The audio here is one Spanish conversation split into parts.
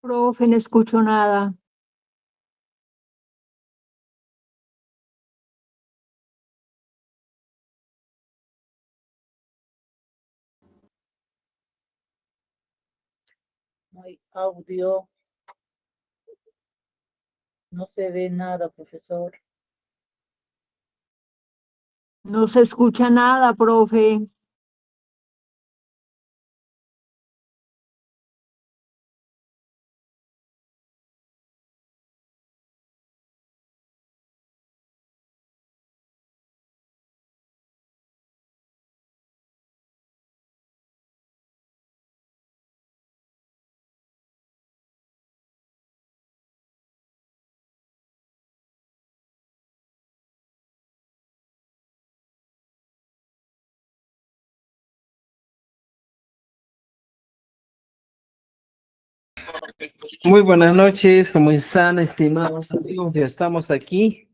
Profe, no escucho nada. No hay audio, no se ve nada, profesor. No se escucha nada, profe. Muy buenas noches, ¿cómo están, estimados amigos? Ya estamos aquí,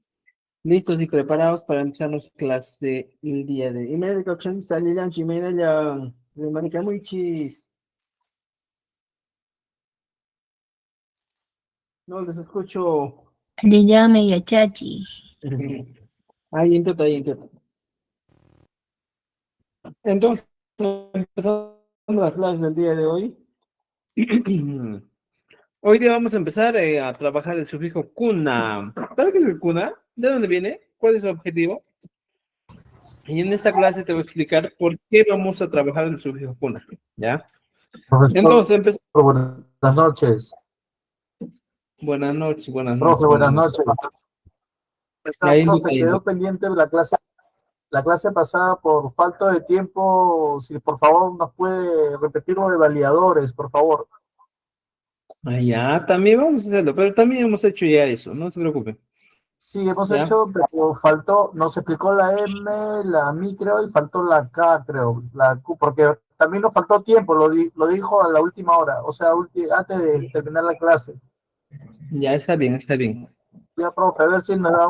listos y preparados para empezar nuestra clase el día de hoy. Y me opción está Lilian Jimena, ya, de Marica muy chis. No les escucho. Le llame y a Chachi. Ahí intenta, ahí intenta. Entonces, empezamos la clase del día de hoy. Hoy día vamos a empezar a trabajar el sufijo kuna. ¿Sabes qué es el kuna? ¿De dónde viene? ¿Cuál es el objetivo? Y en esta clase te voy a explicar por qué vamos a trabajar el sufijo kuna, ¿ya? Profesor, Entonces, empezamos. buenas noches. Buenas noches, buenas Profe, noches, buenas buenas noches. noches. Ahí Profe, invita. quedó pendiente la clase pasada por falta de tiempo. Si por favor nos puede repetir lo de validadores, por favor. Ya, también vamos a hacerlo, pero también hemos hecho ya eso, no se preocupe. Sí, hemos ¿Ya? hecho, pero faltó, nos explicó la M, la mi creo, y faltó la K, creo, la Q, porque también nos faltó tiempo, lo dijo a la última hora, o sea, antes de terminar la clase. Ya, está bien, está bien. Ya, profe, a ver si nos da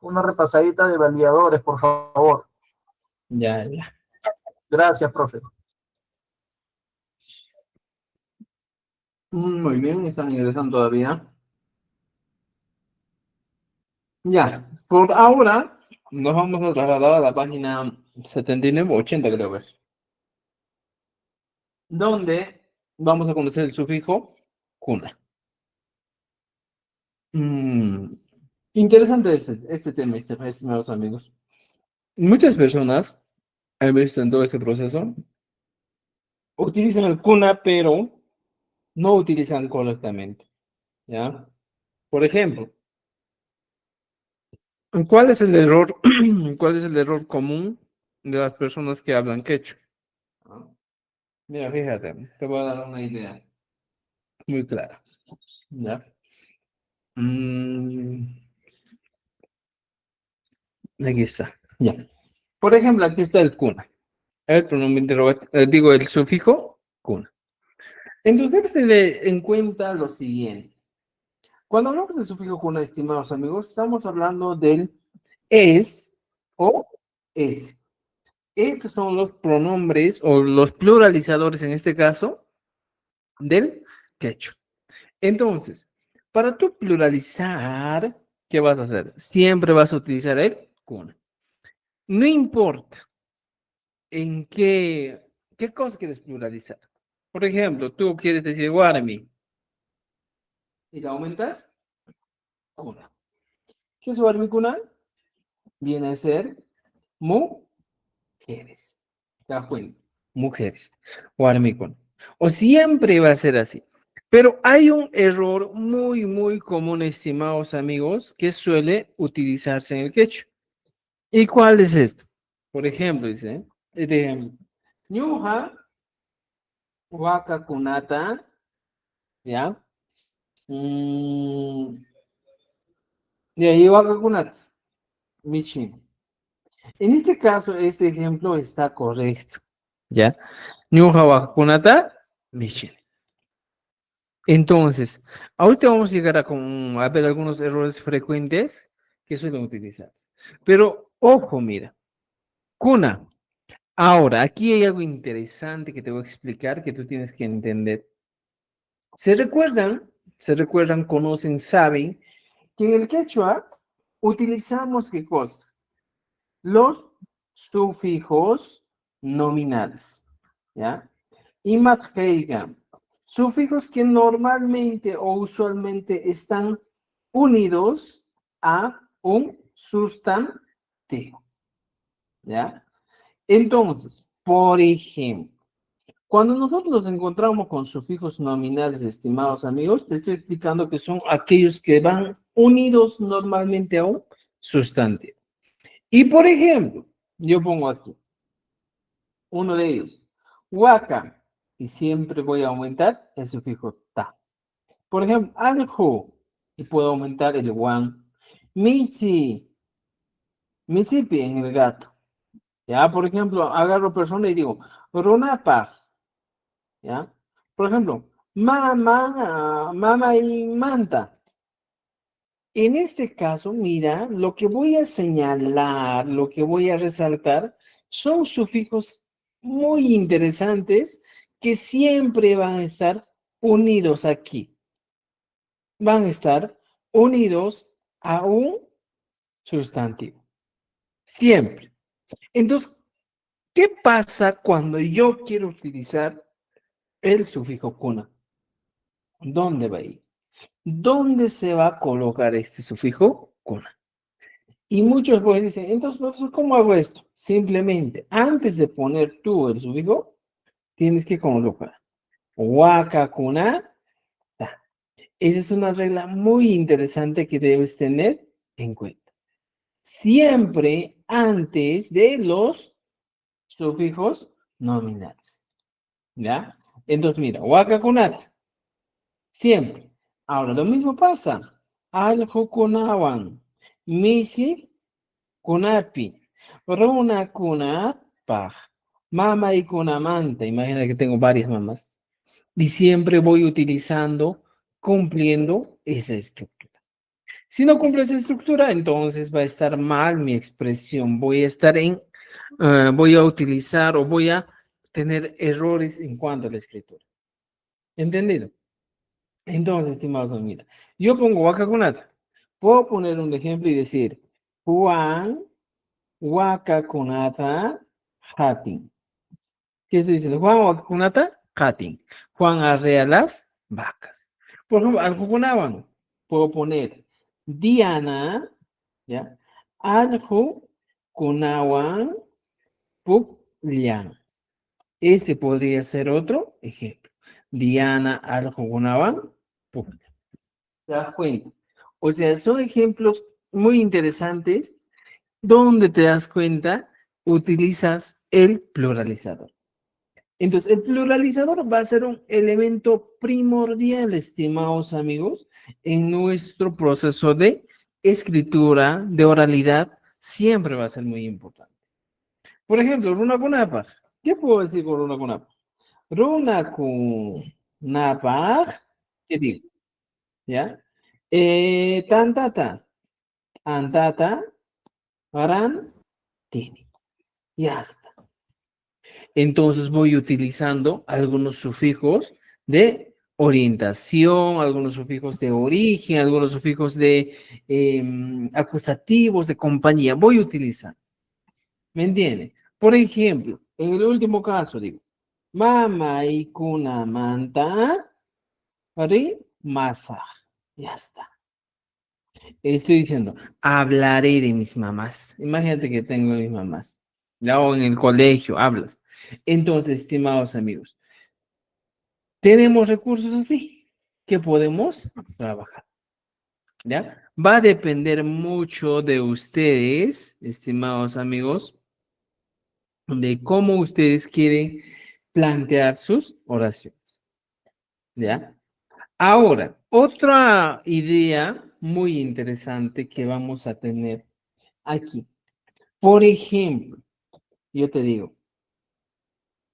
una repasadita de validadores, por favor. Ya, ya. Gracias, profe. Muy bien, están ingresando todavía. Ya, por ahora nos vamos a trasladar a la página 79, 80 creo que es, donde vamos a conocer el sufijo kuna. Interesante este tema, estimados amigos. Muchas personas han visto en todo ese proceso, utilizan el kuna, pero no utilizan correctamente, ¿ya? Por ejemplo, ¿cuál es el error, cuál es el error común de las personas que hablan quechua? ¿Ah? Mira, fíjate, te voy a dar una idea muy clara, ¿ya? Mm, aquí está, ya. Por ejemplo, aquí está el kuna, el pronombre interrogativo, digo, el sufijo kuna. Entonces, debes tener en cuenta lo siguiente. Cuando hablamos del sufijo kuna, estimados amigos, estamos hablando del es o es. Estos son los pronombres o los pluralizadores en este caso del quechua. Entonces, para tú pluralizar, ¿qué vas a hacer? Siempre vas a utilizar el kuna. No importa en qué cosa quieres pluralizar. Por ejemplo, tú quieres decir guarami y la aumentas, kuna. ¿Qué es guarami kuna? Viene a ser mujeres. ¿Te das cuenta? Mujeres. Guarami kuna. O siempre va a ser así. Pero hay un error muy, muy común, estimados amigos, que suele utilizarse en el quechua. ¿Y cuál es esto? Por ejemplo, dice, ñuja waka kunata, ¿ya? Y ahí waka kunata, michin. En este caso, este ejemplo está correcto, ¿ya? ñuja waka kunata, michin. Entonces, ahorita vamos a llegar a ver algunos errores frecuentes que suelen utilizarse. Pero, ojo, mira, cuna. Ahora, aquí hay algo interesante que te voy a explicar que tú tienes que entender. ¿Se recuerdan, conocen, saben que en el quechua utilizamos qué cosa? Los sufijos nominales, ¿ya? Y matjeiga, sufijos que normalmente o usualmente están unidos a un sustantivo, ¿ya? Entonces, por ejemplo, cuando nosotros nos encontramos con sufijos nominales, estimados amigos, te estoy explicando que son aquellos que van unidos normalmente a un sustantivo. Y por ejemplo, yo pongo aquí uno de ellos, huaca, y siempre voy a aumentar el sufijo ta. Por ejemplo, aljo, y puedo aumentar el guan. Misi, misipi en el gato. Ya, por ejemplo, agarro persona y digo, runapaj. ¿Ya? Por ejemplo, mama y manta. En este caso, mira, lo que voy a señalar, lo que voy a resaltar, son sufijos muy interesantes que siempre van a estar unidos aquí. Van a estar unidos a un sustantivo. Siempre. Entonces, ¿qué pasa cuando yo quiero utilizar el sufijo kuna? ¿Dónde va a ir? ¿Dónde se va a colocar este sufijo kuna? Y muchos pues dicen, entonces, profesor, ¿cómo hago esto? Simplemente, antes de poner tú el sufijo, tienes que colocar waka kuna ta. Esa es una regla muy interesante que debes tener en cuenta. Siempre antes de los sufijos nominales. ¿Ya? Entonces, mira, waka kuna ta. Siempre. Ahora, lo mismo pasa. Aljo kunawan. Misi kunapi. Runa kunapaj. Mama y kunamanta. Imagina que tengo varias mamás. Y siempre voy utilizando, cumpliendo esa estructura. Si no cumplo esa estructura, entonces va a estar mal mi expresión. Voy a utilizar o voy a tener errores en cuanto a la escritura. ¿Entendido? Entonces, estimados, mira, yo pongo wakakunata. Puedo poner un ejemplo y decir, Juan wakakunata hatin. ¿Qué estoy diciendo? Juan wakakunata hatin. Juan arrea las vacas. Por ejemplo, algo kunawan. Puedo poner Diana, ¿ya? Algo kunawan puklian. Este podría ser otro ejemplo. Diana algo kunawan puklian. ¿Te das cuenta? O sea, son ejemplos muy interesantes donde te das cuenta, utilizas el pluralizador. Entonces, el pluralizador va a ser un elemento primordial, estimados amigos, en nuestro proceso de escritura, de oralidad, siempre va a ser muy importante. Por ejemplo, runa kunapaj. ¿Qué puedo decir con runa kunapaj? Runa kunapaj, ¿qué digo? ¿Ya? Tantata, antata, ran, tiene. Ya está. Entonces voy utilizando algunos sufijos de orientación, algunos sufijos de origen, algunos sufijos de acusativos, de compañía. Voy utilizando. ¿Me entiende? Por ejemplo, en el último caso digo, mama y kuna manta, ri masaj. Ya está. Estoy diciendo, hablaré de mis mamás. Imagínate que tengo mis mamás. Ya, o en el colegio hablas. Entonces, estimados amigos, tenemos recursos así que podemos trabajar. ¿Ya? Va a depender mucho de ustedes, estimados amigos, de cómo ustedes quieren plantear sus oraciones. ¿Ya? Ahora, otra idea muy interesante que vamos a tener aquí. Por ejemplo, yo te digo,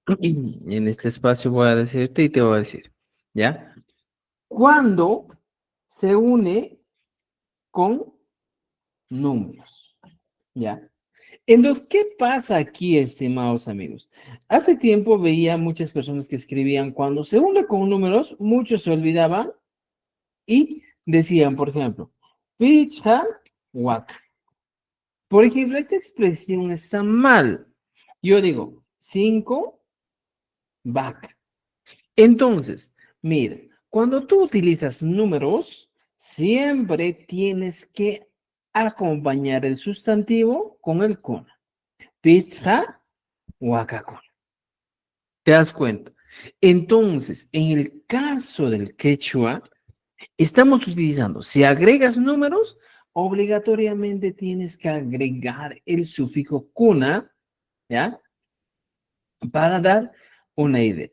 en este espacio voy a decirte y te voy a decir, ¿ya? Cuando se une con números, ¿ya? Entonces, ¿qué pasa aquí, estimados amigos? Hace tiempo veía muchas personas que escribían cuando se une con números, muchos se olvidaban y decían, por ejemplo, picha waka. Por ejemplo, esta expresión está mal. Yo digo 5 vaca. Entonces, mira, cuando tú utilizas números, siempre tienes que acompañar el sustantivo con el kuna. Pizza, wakakuna. ¿Te das cuenta? Entonces, en el caso del quechua, estamos utilizando, si agregas números, obligatoriamente tienes que agregar el sufijo kuna, ¿ya? Para dar una idea.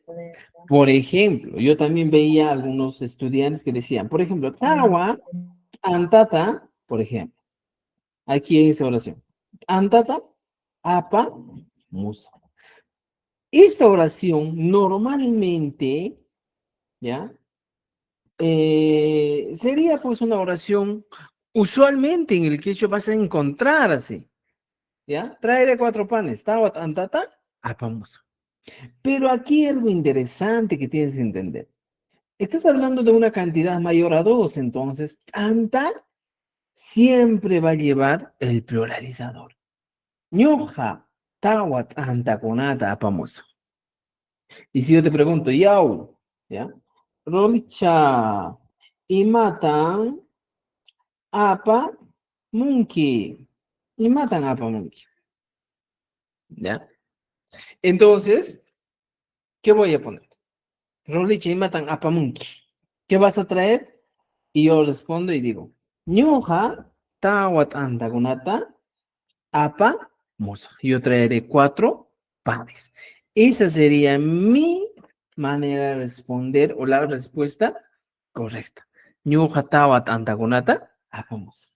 Por ejemplo, yo también veía algunos estudiantes que decían, por ejemplo, tawa, antata, por ejemplo, aquí en esta oración, antata, apa, musa. Esta oración normalmente, ¿ya? Sería pues una oración, usualmente en el quechua vas a encontrar así, ¿ya? Traeré 4 panes, tawa, antata, apa, musa. Pero aquí algo interesante que tienes que entender. Estás hablando de una cantidad mayor a 2, entonces anta siempre va a llevar el pluralizador. Ñoja, tawat, antaconata, apamos. Y si yo te pregunto, yau, ¿ya? Rolicha, y matan, apa, monkey. Y matan apa, monkey. ¿Ya? Entonces, ¿qué voy a poner? Rolicha y matan apa, monkey. ¿Qué vas a traer? Y yo respondo y digo, ñoja, tawat antagonata, apa, moza. Yo traeré 4 panes. Esa sería mi manera de responder o la respuesta correcta. Ñoja, tawat antagonata, apa, moza.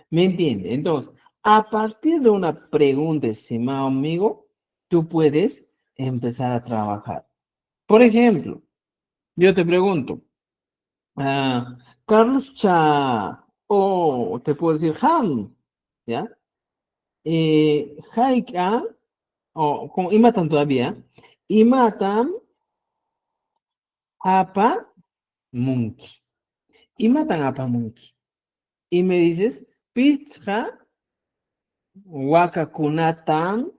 ¿Me entiende? Entonces, a partir de una pregunta, estimado amigo, tú puedes empezar a trabajar. Por ejemplo, yo te pregunto, Carlos Cha, o te puedo decir Han, ¿ya? Haika, o como Imatan todavía, Imatan Apa Munki. Imatan Apa Munki. Y me dices, Pizza Wakakunatan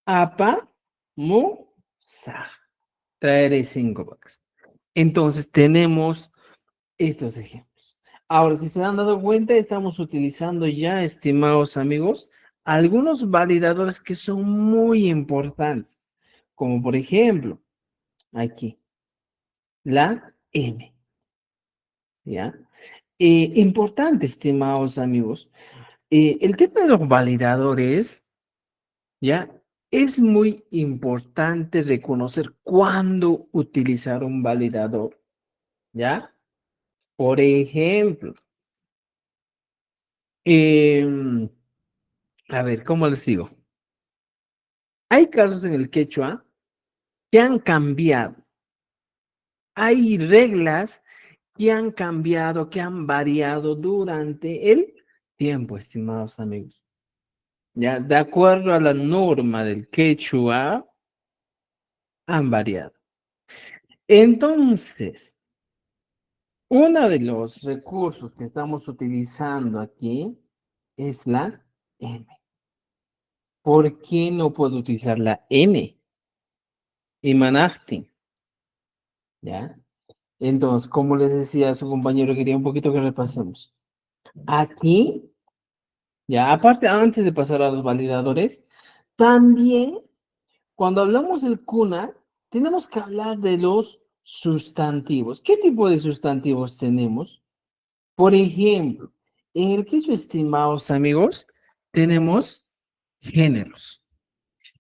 Apa Musa. Traeré 5 bucks. Entonces tenemos estos ejemplos. Ahora, si se han dado cuenta, estamos utilizando ya, estimados amigos, algunos validadores que son muy importantes, como por ejemplo, aquí, la M, ¿ya? Importante, estimados amigos, el tema de los validadores, ¿ya? Es muy importante reconocer cuándo utilizar un validador, ¿ya? Por ejemplo, a ver, ¿cómo les digo? Hay casos en el quechua que han cambiado. Hay reglas que han cambiado, que han variado durante el tiempo, estimados amigos. Ya, de acuerdo a la norma del quechua, han variado. Entonces, uno de los recursos que estamos utilizando aquí es la M. ¿Por qué no puedo utilizar la N? Imanachtin. ¿Ya? Entonces, como les decía a su compañero, quería un poquito que repasemos. Aquí, ya, aparte, antes de pasar a los validadores, también, cuando hablamos del cuna, tenemos que hablar de los sustantivos. ¿Qué tipo de sustantivos tenemos? Por ejemplo, en el quechua, estimados amigos, tenemos géneros.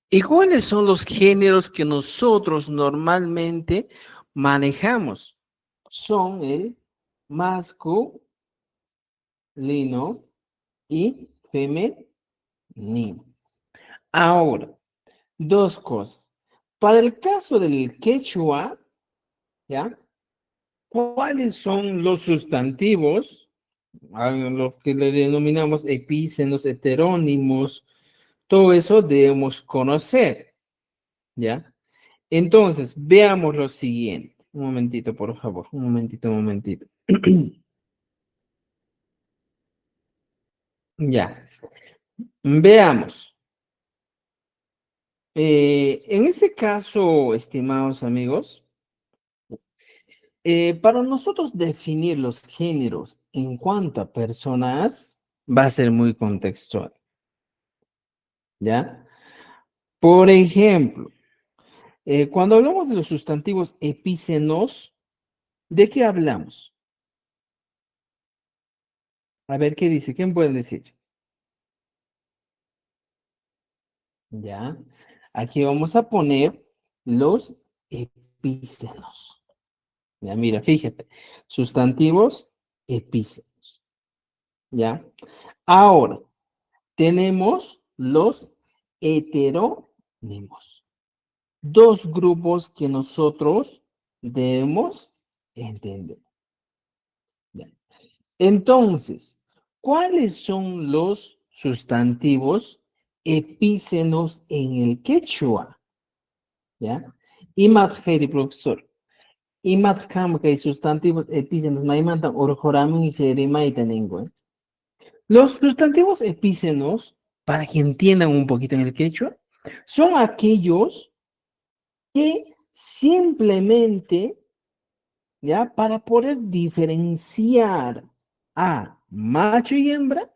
¿Y cuáles son los géneros que nosotros normalmente manejamos? Son el masculino y femenino. Ahora, 2 cosas. Para el caso del quechua, ¿ya? ¿Cuáles son los sustantivos a lo que le denominamos epícenos, heterónimos, todo eso debemos conocer, ¿ya? Entonces, veamos lo siguiente. Un momentito, por favor, un momentito, un momentito. Ya, veamos. En este caso, estimados amigos, para nosotros definir los géneros en cuanto a personas va a ser muy contextual, ¿ya? Por ejemplo, cuando hablamos de los sustantivos epícenos, ¿de qué hablamos? A ver, ¿qué dice? ¿Quién puede decir? ¿Ya? Aquí vamos a poner los epícenos. Ya, mira, fíjate, sustantivos epícenos. ¿Ya? Ahora, tenemos los heterónimos. Dos grupos que nosotros debemos entender. ¿Ya? Entonces, ¿cuáles son los sustantivos epícenos en el quechua? ¿Ya? Imatjeri, profesor. Imatkam que sustantivos epícenos, maimantan orjoramin y serimaitenengue. Los sustantivos epícenos, para que entiendan un poquito en el quechua, son aquellos que simplemente, ¿ya? Para poder diferenciar a macho y hembra,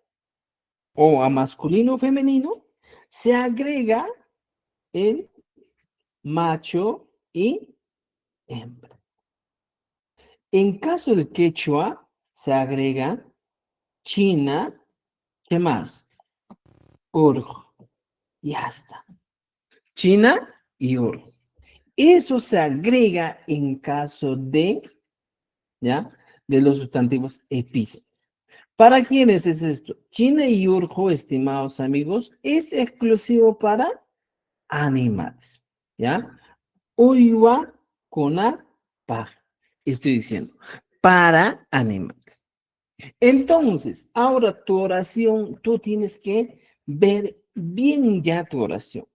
o a masculino o femenino, se agrega el macho y hembra. En caso del quechua, se agrega China, ¿qué más? Urjo. Ya está. China y Urjo. Eso se agrega en caso de, ¿ya? De los sustantivos epícenos. ¿Para quiénes es esto? China y Urjo, estimados amigos, es exclusivo para animales, ¿ya? Uywa, Kona, Pa. Estoy diciendo, para animales. Entonces, ahora tu oración, tú tienes que ver bien ya tu oración.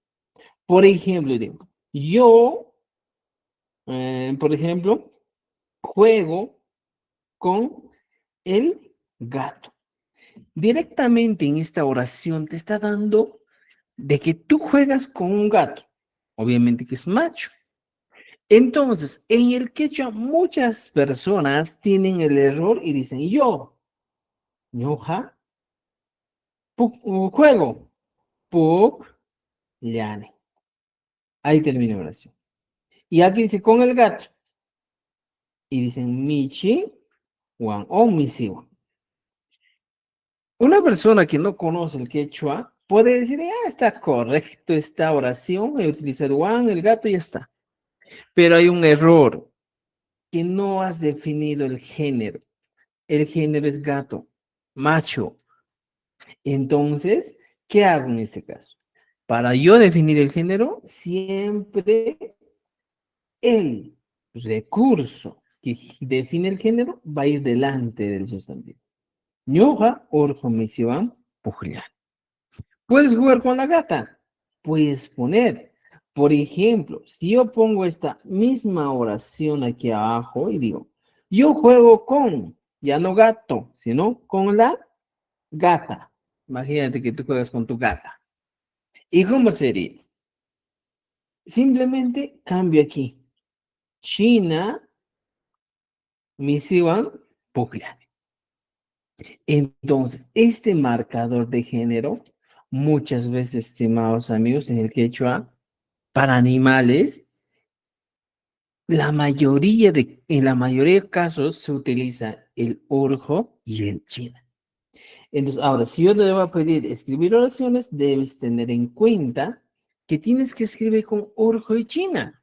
Por ejemplo, digo, yo, por ejemplo, juego con el gato. Directamente en esta oración te está dando de que tú juegas con un gato. Obviamente que es macho. Entonces, en el quechua muchas personas tienen el error y dicen yo, ñoja, juego, puk, llane. Ahí termina la oración. Y aquí dice con el gato. Y dicen michi, wan o misiwan. Una persona que no conoce el quechua puede decir, está correcto esta oración, he utilizado wan, el gato y ya está. Pero hay un error, que no has definido el género. El género es gato, macho. Entonces, ¿qué hago en este caso? Para yo definir el género, siempre el recurso que define el género va a ir delante del sustantivo. Ñoja, orjo, misivan, pujlan. ¿Puedes jugar con la gata? Puedes poner, por ejemplo, si yo pongo esta misma oración aquí abajo y digo, yo juego con, ya no gato, sino con la gata. Imagínate que tú juegas con tu gata. ¿Y cómo sería? Simplemente cambio aquí. China, misiwan, pujlan. Entonces, este marcador de género, muchas veces, estimados amigos, en el quechua, para animales, en la mayoría de casos se utiliza el urjo y el china. Entonces, ahora, si yo te voy a pedir escribir oraciones, debes tener en cuenta que tienes que escribir con urjo y china.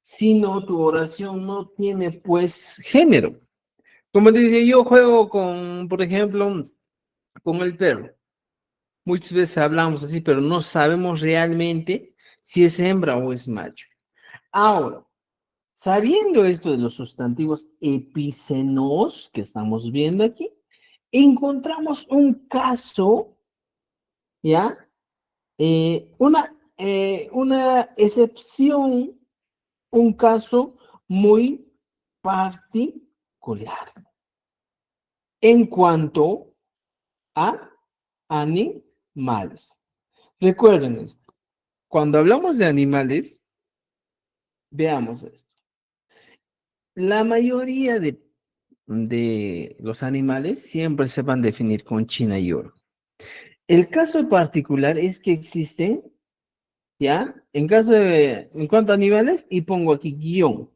Si no, tu oración no tiene, pues, género. Como te dije, yo juego con, por ejemplo, con el perro. Muchas veces hablamos así, pero no sabemos realmente si es hembra o es macho. Ahora, sabiendo esto de los sustantivos epícenos que estamos viendo aquí, encontramos un caso, ¿ya? Una excepción, un caso muy particular en cuanto a animales. Recuerden esto. Cuando hablamos de animales, veamos esto. La mayoría de los animales siempre se van a definir con China y oro. El caso particular es que existen, ¿ya? En cuanto a animales, y pongo aquí guión,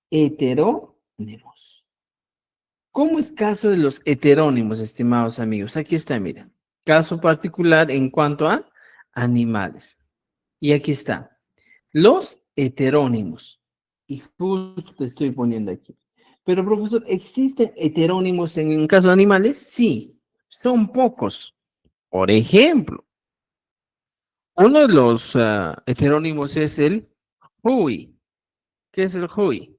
heterónimos. ¿Cómo es caso de los heterónimos, estimados amigos? Aquí está, miren. Caso particular en cuanto a animales. Y aquí está. Los heterónimos. Y justo te estoy poniendo aquí. Pero, profesor, ¿existen heterónimos en el caso de animales? Sí, son pocos. Por ejemplo, uno de los heterónimos es el hui. ¿Qué es el hui?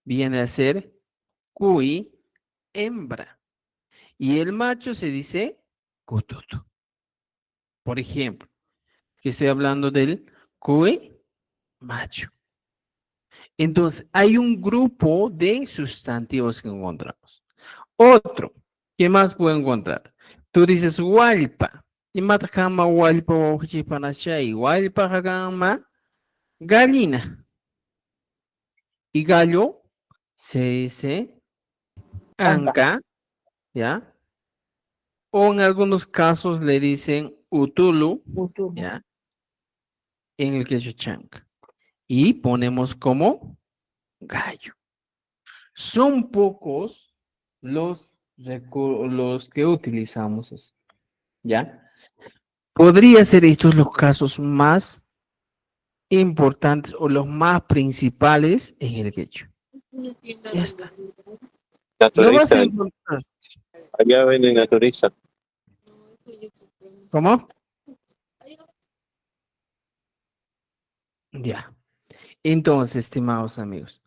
Viene a ser cuy, hembra. Y el macho se dice cututu. Por ejemplo, que estoy hablando del cuy macho. Entonces, hay un grupo de sustantivos que encontramos. Otro, ¿qué más puedo encontrar? Tú dices hualpa. Y matajama hualpa ojipanachay. Hualpa jagama gallina. Y gallo se dice anca, ¿ya? O en algunos casos le dicen utulu, Utubu. ¿ya? En el quechua chanca. Y ponemos como gallo. Son pocos los que utilizamos eso, ¿ya? Podría ser estos los casos más importantes o los más principales en el quechua. Ya está. Lo vas a Naturista, encontrar. allá venden naturista. ¿Cómo? Ya. Entonces, estimados amigos,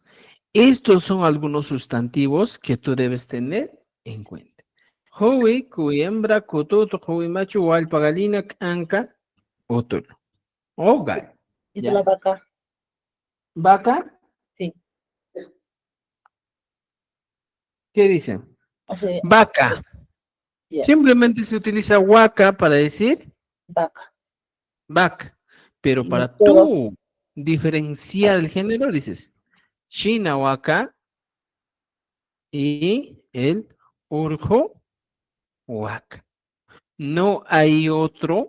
estos son algunos sustantivos que tú debes tener en cuenta. Joey, cuy hembra, cototo, joey macho, hualpa, galina, anca, otolo. O gallo. ¿Y Ya. de la vaca? ¿Vaca? Sí. ¿Qué dicen? O sea, Vaca. ya, Simplemente se utiliza huaca para decir vaca. vaca. Pero Y para todo. tú diferenciar el género, dices China huaca y el urjo huaca. No hay otra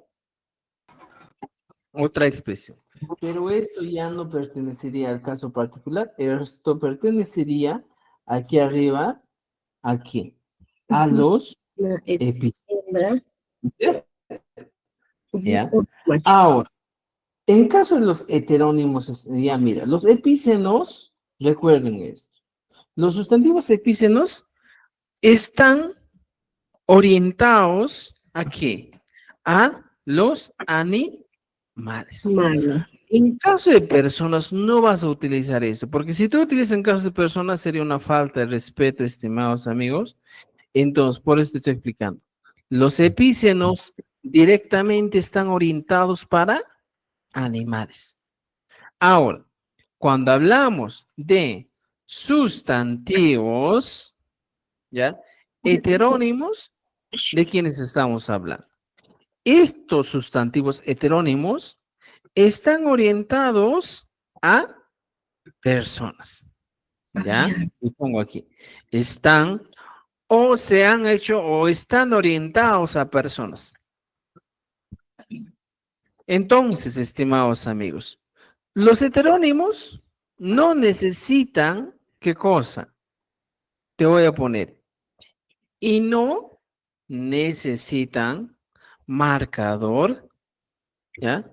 expresión. Pero esto ya no pertenecería al caso particular. Esto pertenecería aquí arriba, aquí, a los No, es epítetos. hembra. ¿Ya? Macho. Ahora, en caso de los heterónimos, ya mira, los epícenos, recuerden esto, los sustantivos epícenos están orientados ¿a qué? A los animales. Malo. En caso de personas no vas a utilizar esto, porque si tú utilizas en caso de personas sería una falta de respeto, estimados amigos. Entonces, por eso te estoy explicando. Los epícenos directamente están orientados para animales. Ahora, cuando hablamos de sustantivos, ¿ya? Heterónimos, ¿de quiénes estamos hablando? Estos sustantivos heterónimos están orientados a personas, ¿ya? Y pongo aquí, están o se han hecho o están orientados a personas. Entonces, estimados amigos, los heterónimos no necesitan, ¿qué cosa? Te voy a poner, y no necesitan marcador, ¿ya?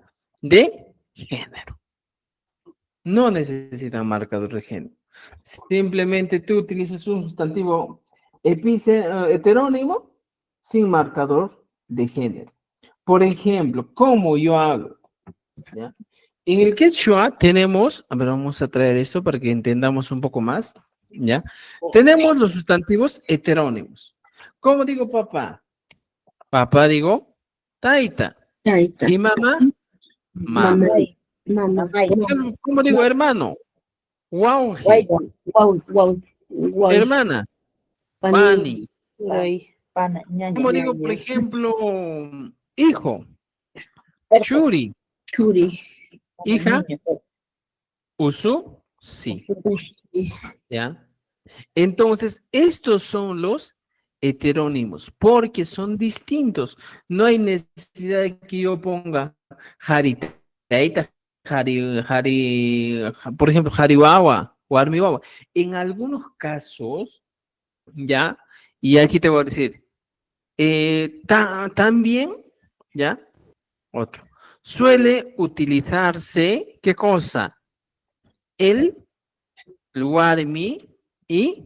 De género. No necesitan marcador de género. Simplemente tú utilizas un sustantivo heterónimo sin marcador de género. Por ejemplo, ¿cómo yo hago? ¿Ya? En el quechua tenemos, a ver, vamos a traer esto para que entendamos un poco más, ¿ya? Tenemos los sustantivos heterónimos. ¿Cómo digo papá? Papá digo taita. Taita. Y mamá, mamá. Mamay. Mamá. Mamay. ¿Cómo digo hermano? Wauji. Guaybo. Guau. Hermana, Pani. pani. Por ahí. Pana. Ñaña. ¿Cómo digo, por ejemplo, hijo? Churi. Churi. Hija, Niño. usu, sí. Usi. ¿Ya? Entonces, estos son los heterónimos, porque son distintos. No hay necesidad de que yo ponga jaritaita, por ejemplo, jariwawa o armiwawa. En algunos casos, ¿ya? Y aquí te voy a decir, también, ¿ya? Otro. Suele utilizarse, ¿qué cosa? El warmi y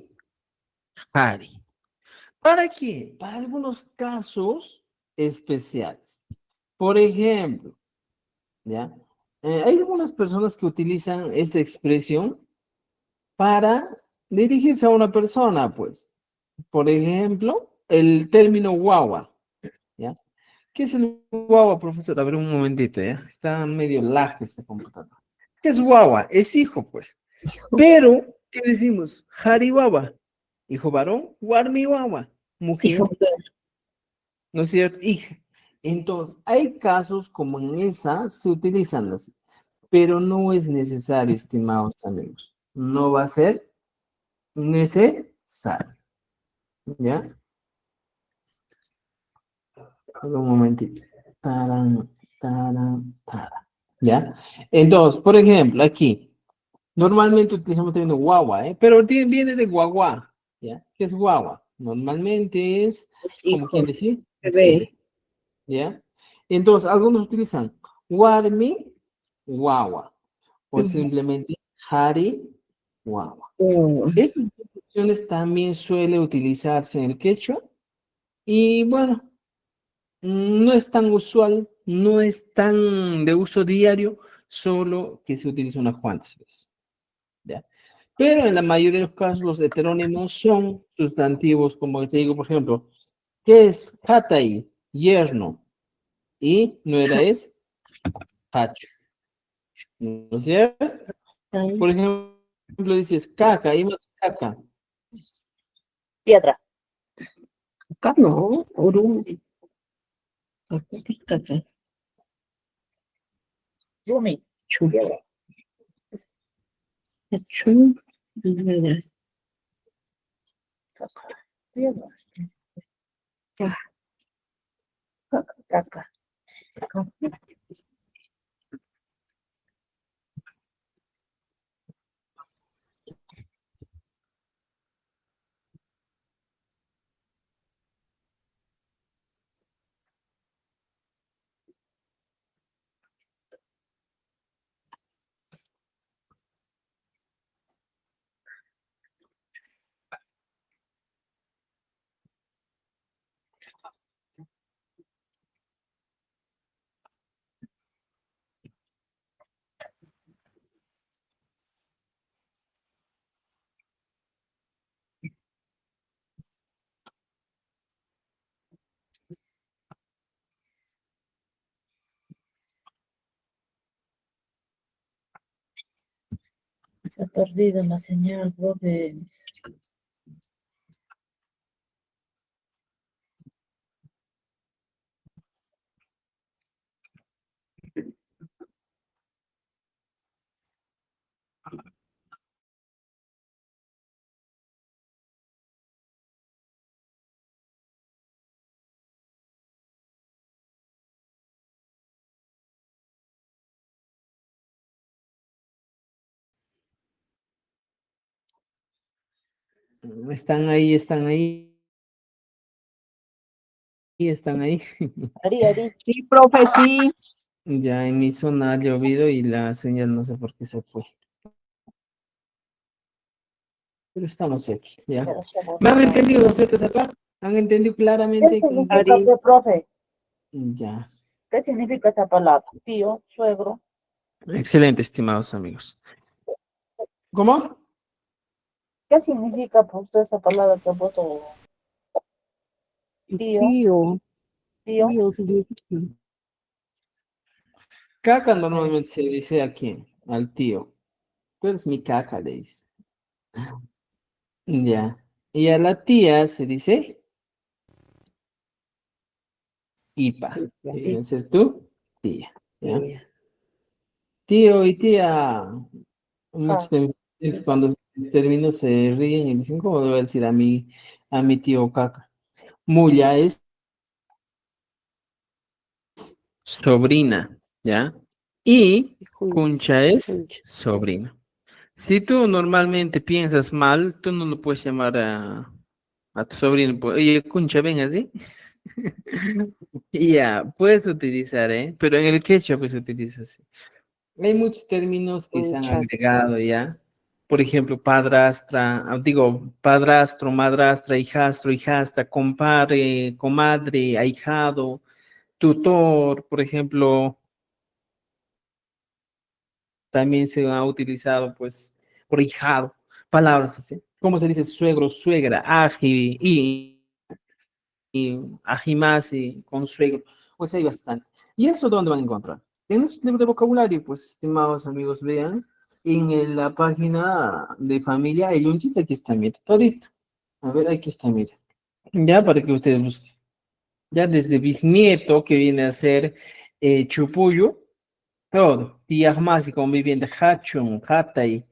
hari. ¿Para qué? Para algunos casos especiales. Por ejemplo, ¿ya? Hay algunas personas que utilizan esta expresión para dirigirse a una persona, pues. Por ejemplo, el término guagua, ¿ya? ¿Qué es el guagua, profesor? A ver, un momentito, ¿ya? Está medio lag este computador. ¿Qué es guagua? Es hijo, pues. Pero, ¿qué decimos? Jariwawa, hijo varón, warmiwawa, mujer, Hijo. ¿no es cierto? Hija. Entonces, hay casos como en esa se utilizan las, pero no es necesario, estimados amigos. No va a ser necesario. ¿Ya? Un momentito. Taran, taran, taran. ¿Ya? Entonces, por ejemplo, aquí, normalmente utilizamos término guagua, ¿eh? Pero viene de guagua, ¿ya? ¿Qué es guagua? Normalmente es, como Hijo. quien decir, Bebé. ¿ya? Entonces, algunos utilizan warmi, guagua, o simplemente hari, guagua. Estas expresiones también suele utilizarse en el quechua, y bueno, no es tan usual, no es tan de uso diario, solo que se utiliza unas cuantas veces. ¿Ya? Pero en la mayoría de los casos los heterónimos son sustantivos, como te digo, por ejemplo, ¿qué es hatai? Yerno. Y nuera es hacho. ¿No es cierto? Por ejemplo, dices caca, y más caca. Piedra. Acá no. Orum. Acá. Rumi. Chu. Piedra. Chu. Caca. Piedra. Caca. Caca. Se ha perdido la señal, profe. Están ahí, están ahí. Están ahí. Ari. Sí, profe, sí. Ya en mi zona ha llovido y la señal no sé por qué se fue. Pero estamos aquí, ¿ya? ¿Me han entendido ustedes acá? ¿Han entendido ¿Qué claramente? significa, profe? Ya. ¿Qué significa esa palabra? Tío, suegro. Excelente, estimados amigos. ¿Cómo? ¿Qué significa pues esa palabra que ha puesto? Tío. Tío. Tío, sí. Caca normalmente se le dice a quién, al tío. Tú eres mi caca, le dices. Ya. Y a la tía se dice Ipa. Que debe ser tu tía. ¿Ya? Tía. Tío y tía. Muchos Ah, cuando termino se ríen y dicen, ¿cómo le voy a decir a mi tío caca? Mulla es sobrina, ¿ya? Y Cuncha es sobrino. Si tú normalmente piensas mal, tú no lo puedes llamar a tu sobrino. Oye, Cuncha, ven así. Ya, puedes utilizar, ¿eh? Pero en el quechua pues se utiliza así. Hay muchos términos que se han Cuncha. agregado ya. Por ejemplo, padrastra, padrastro, madrastra, hijastro, hijastra, compadre, comadre, ahijado, tutor, por ejemplo, también se ha utilizado, pues, por hijado, palabras así. ¿Cómo se dice? Suegro, suegra, aji, y ajimasi, consuegro. O sea, hay bastante. ¿Y eso dónde van a encontrar? En los libros de vocabulario, pues, estimados amigos, vean, la página de familia, hay un chiste, aquí está, mira, todito. A ver, aquí está, mira. Ya, para que ustedes busquen. Ya desde bisnieto, que viene a ser chupullo, todo. Tiahmasi, conviviente, hachun, hatay,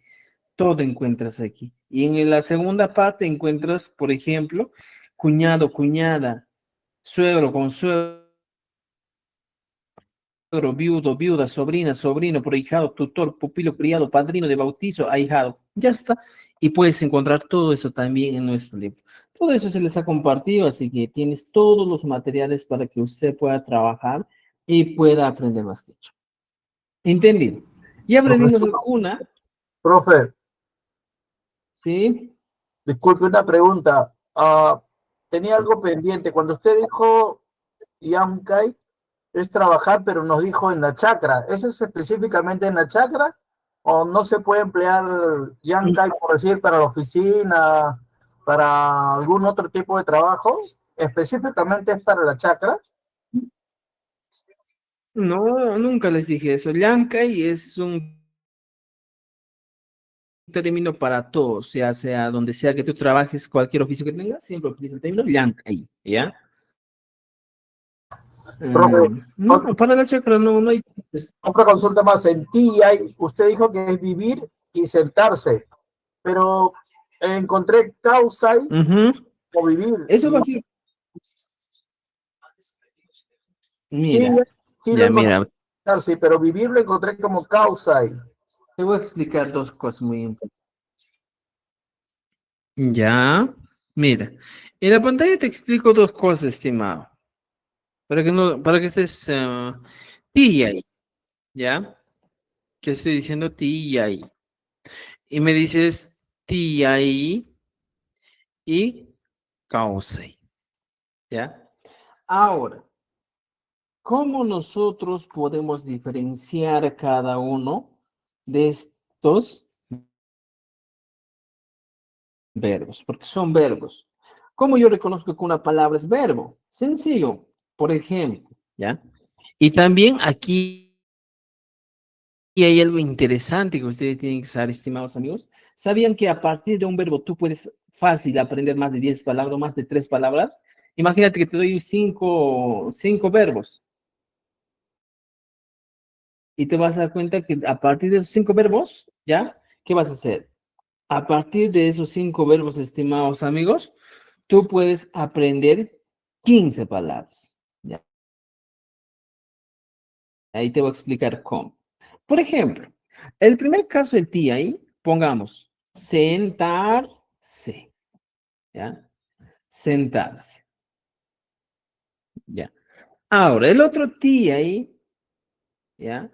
todo encuentras aquí. Y en la segunda parte encuentras, por ejemplo, cuñado, cuñada, suegro, consuegro, viudo, viuda, sobrina, sobrino, prohijado, tutor, pupilo, criado, padrino de bautizo, ahijado. Ya está. Y puedes encontrar todo eso también en nuestro libro. Todo eso se les ha compartido, así que tienes todos los materiales para que usted pueda trabajar y pueda aprender más que yo. ¿Entendido? Ya aprendimos la cuna, Profe, ¿sí? disculpe una pregunta. Tenía algo pendiente. Cuando usted dijo Yankai, es trabajar, pero nos dijo en la chacra. ¿Eso es específicamente en la chacra? ¿O no se puede emplear Yankai, por decir, para la oficina, para algún otro tipo de trabajo? ¿Específicamente es para la chacra? No, nunca les dije eso. Llancay es un término para todos, ya sea donde sea que tú trabajes, cualquier oficio que tengas, siempre utiliza el término Llancay, ¿ya? Profe, No, para la chacra no hay. otra consulta más. En TI, usted dijo que es vivir y sentarse, pero encontré causa o vivir. Eso va a ser. Sí, Mira, sí lo ya, encontré, mira, sí, pero vivir lo encontré como causa. te voy a explicar dos cosas muy importantes. Ya, mira, en la pantalla te explico dos cosas, estimado, para que estés TI, ¿ya? Que estoy diciendo TI. Y me dices TI y causa, ¿ya? Ahora, ¿cómo nosotros podemos diferenciar cada uno de estos verbos? Porque son verbos. ¿Cómo yo reconozco que una palabra es verbo? Sencillo, por ejemplo, ¿ya? Y también aquí hay algo interesante que ustedes tienen que saber, estimados amigos. ¿Sabían que a partir de un verbo tú puedes fácil aprender más de 10 palabras, más de 3 palabras? Imagínate que te doy cinco verbos y te vas a dar cuenta que a partir de esos 5 verbos, ¿ya? ¿Qué vas a hacer? A partir de esos 5 verbos, estimados amigos, tú puedes aprender 15 palabras, ¿ya? Ahí te voy a explicar cómo. Por ejemplo, el primer caso del TI, pongamos sentarse, ¿ya? Sentarse, ¿ya? Ahora, el otro TI, ¿ya?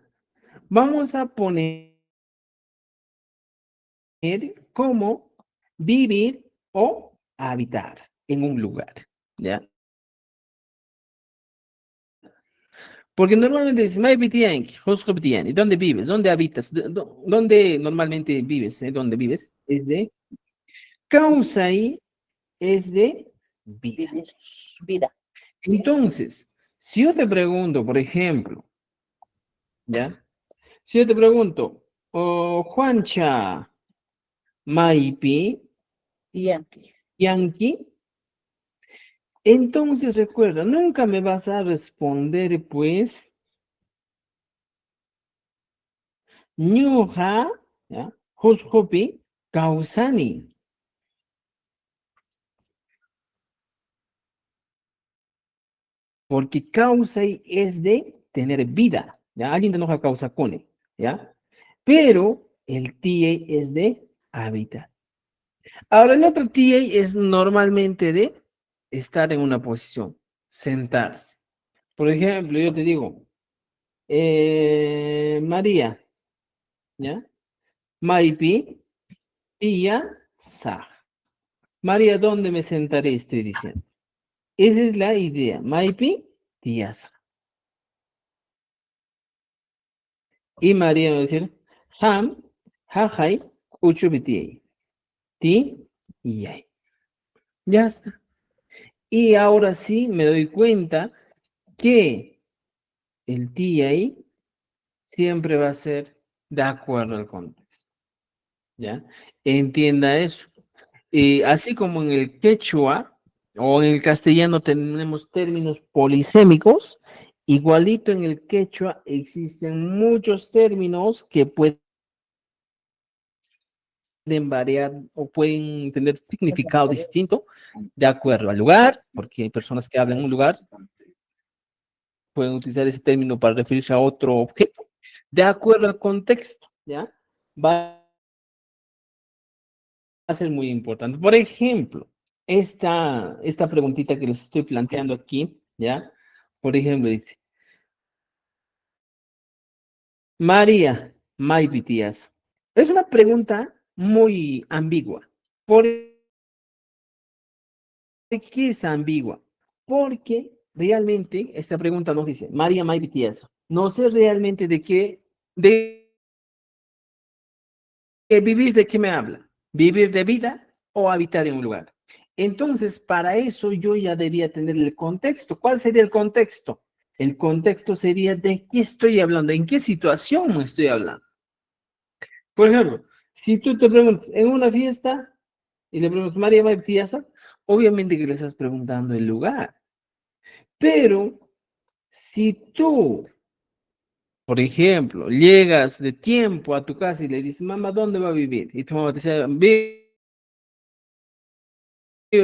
Vamos a poner como vivir o habitar en un lugar, ¿ya? Porque normalmente dicen, ¿y dónde vives? ¿Dónde habitas? ¿Dónde normalmente vives? ¿Dónde vives? Es de causa y es de vida. Vivir. Vida. Entonces, si yo te pregunto, por ejemplo, ¿ya? Si yo te pregunto, oh, Juancha, Maipi, Yankee. Yankee, entonces recuerda, nunca me vas a responder, pues, ñuqa, ¿ya? Husqupi, Kausani. Porque causa es de tener vida, ¿ya? Alguien te enoja causa cone, ¿ya? Pero el TA es de hábitat. Ahora el otro TA es normalmente de estar en una posición, sentarse. Por ejemplo, yo te digo, María, ¿ya? Maipi, tía, Saj. María, ¿dónde me sentaré? Estoy diciendo. Esa es la idea. Maipi, tía, Saj. Y María va a decir, Ham, Jajai, Uchubitiei. Ti, Yai. Ya está. Y ahora sí me doy cuenta que el TI siempre va a ser de acuerdo al contexto. ¿Ya? Entienda eso. Así como en el quechua o en el castellano tenemos términos polisémicos, igualito en el quechua existen muchos términos que pueden variar o pueden tener significado distinto de acuerdo al lugar, porque hay personas que hablan en un lugar, pueden utilizar ese término para referirse a otro objeto, de acuerdo al contexto, ¿ya? Va a ser muy importante. Por ejemplo, esta preguntita que les estoy planteando aquí, ¿ya? Por ejemplo, dice, María, my BTS. Es una pregunta muy ambigua. ¿Por qué es ambigua? Porque realmente esta pregunta nos dice, María, my BTS. No sé realmente de vivir de qué me habla. ¿Vivir de vida o habitar en un lugar? Entonces, para eso yo ya debía tener el contexto. ¿Cuál sería el contexto? El contexto sería de qué estoy hablando, en qué situación me estoy hablando. Por ejemplo, si tú te preguntas en una fiesta y le preguntas, María, ¿me piensa? Obviamente que le estás preguntando el lugar. Pero si tú, por ejemplo, llegas de tiempo a tu casa y le dices, mamá, ¿dónde va a vivir? Y tu mamá te dice, vive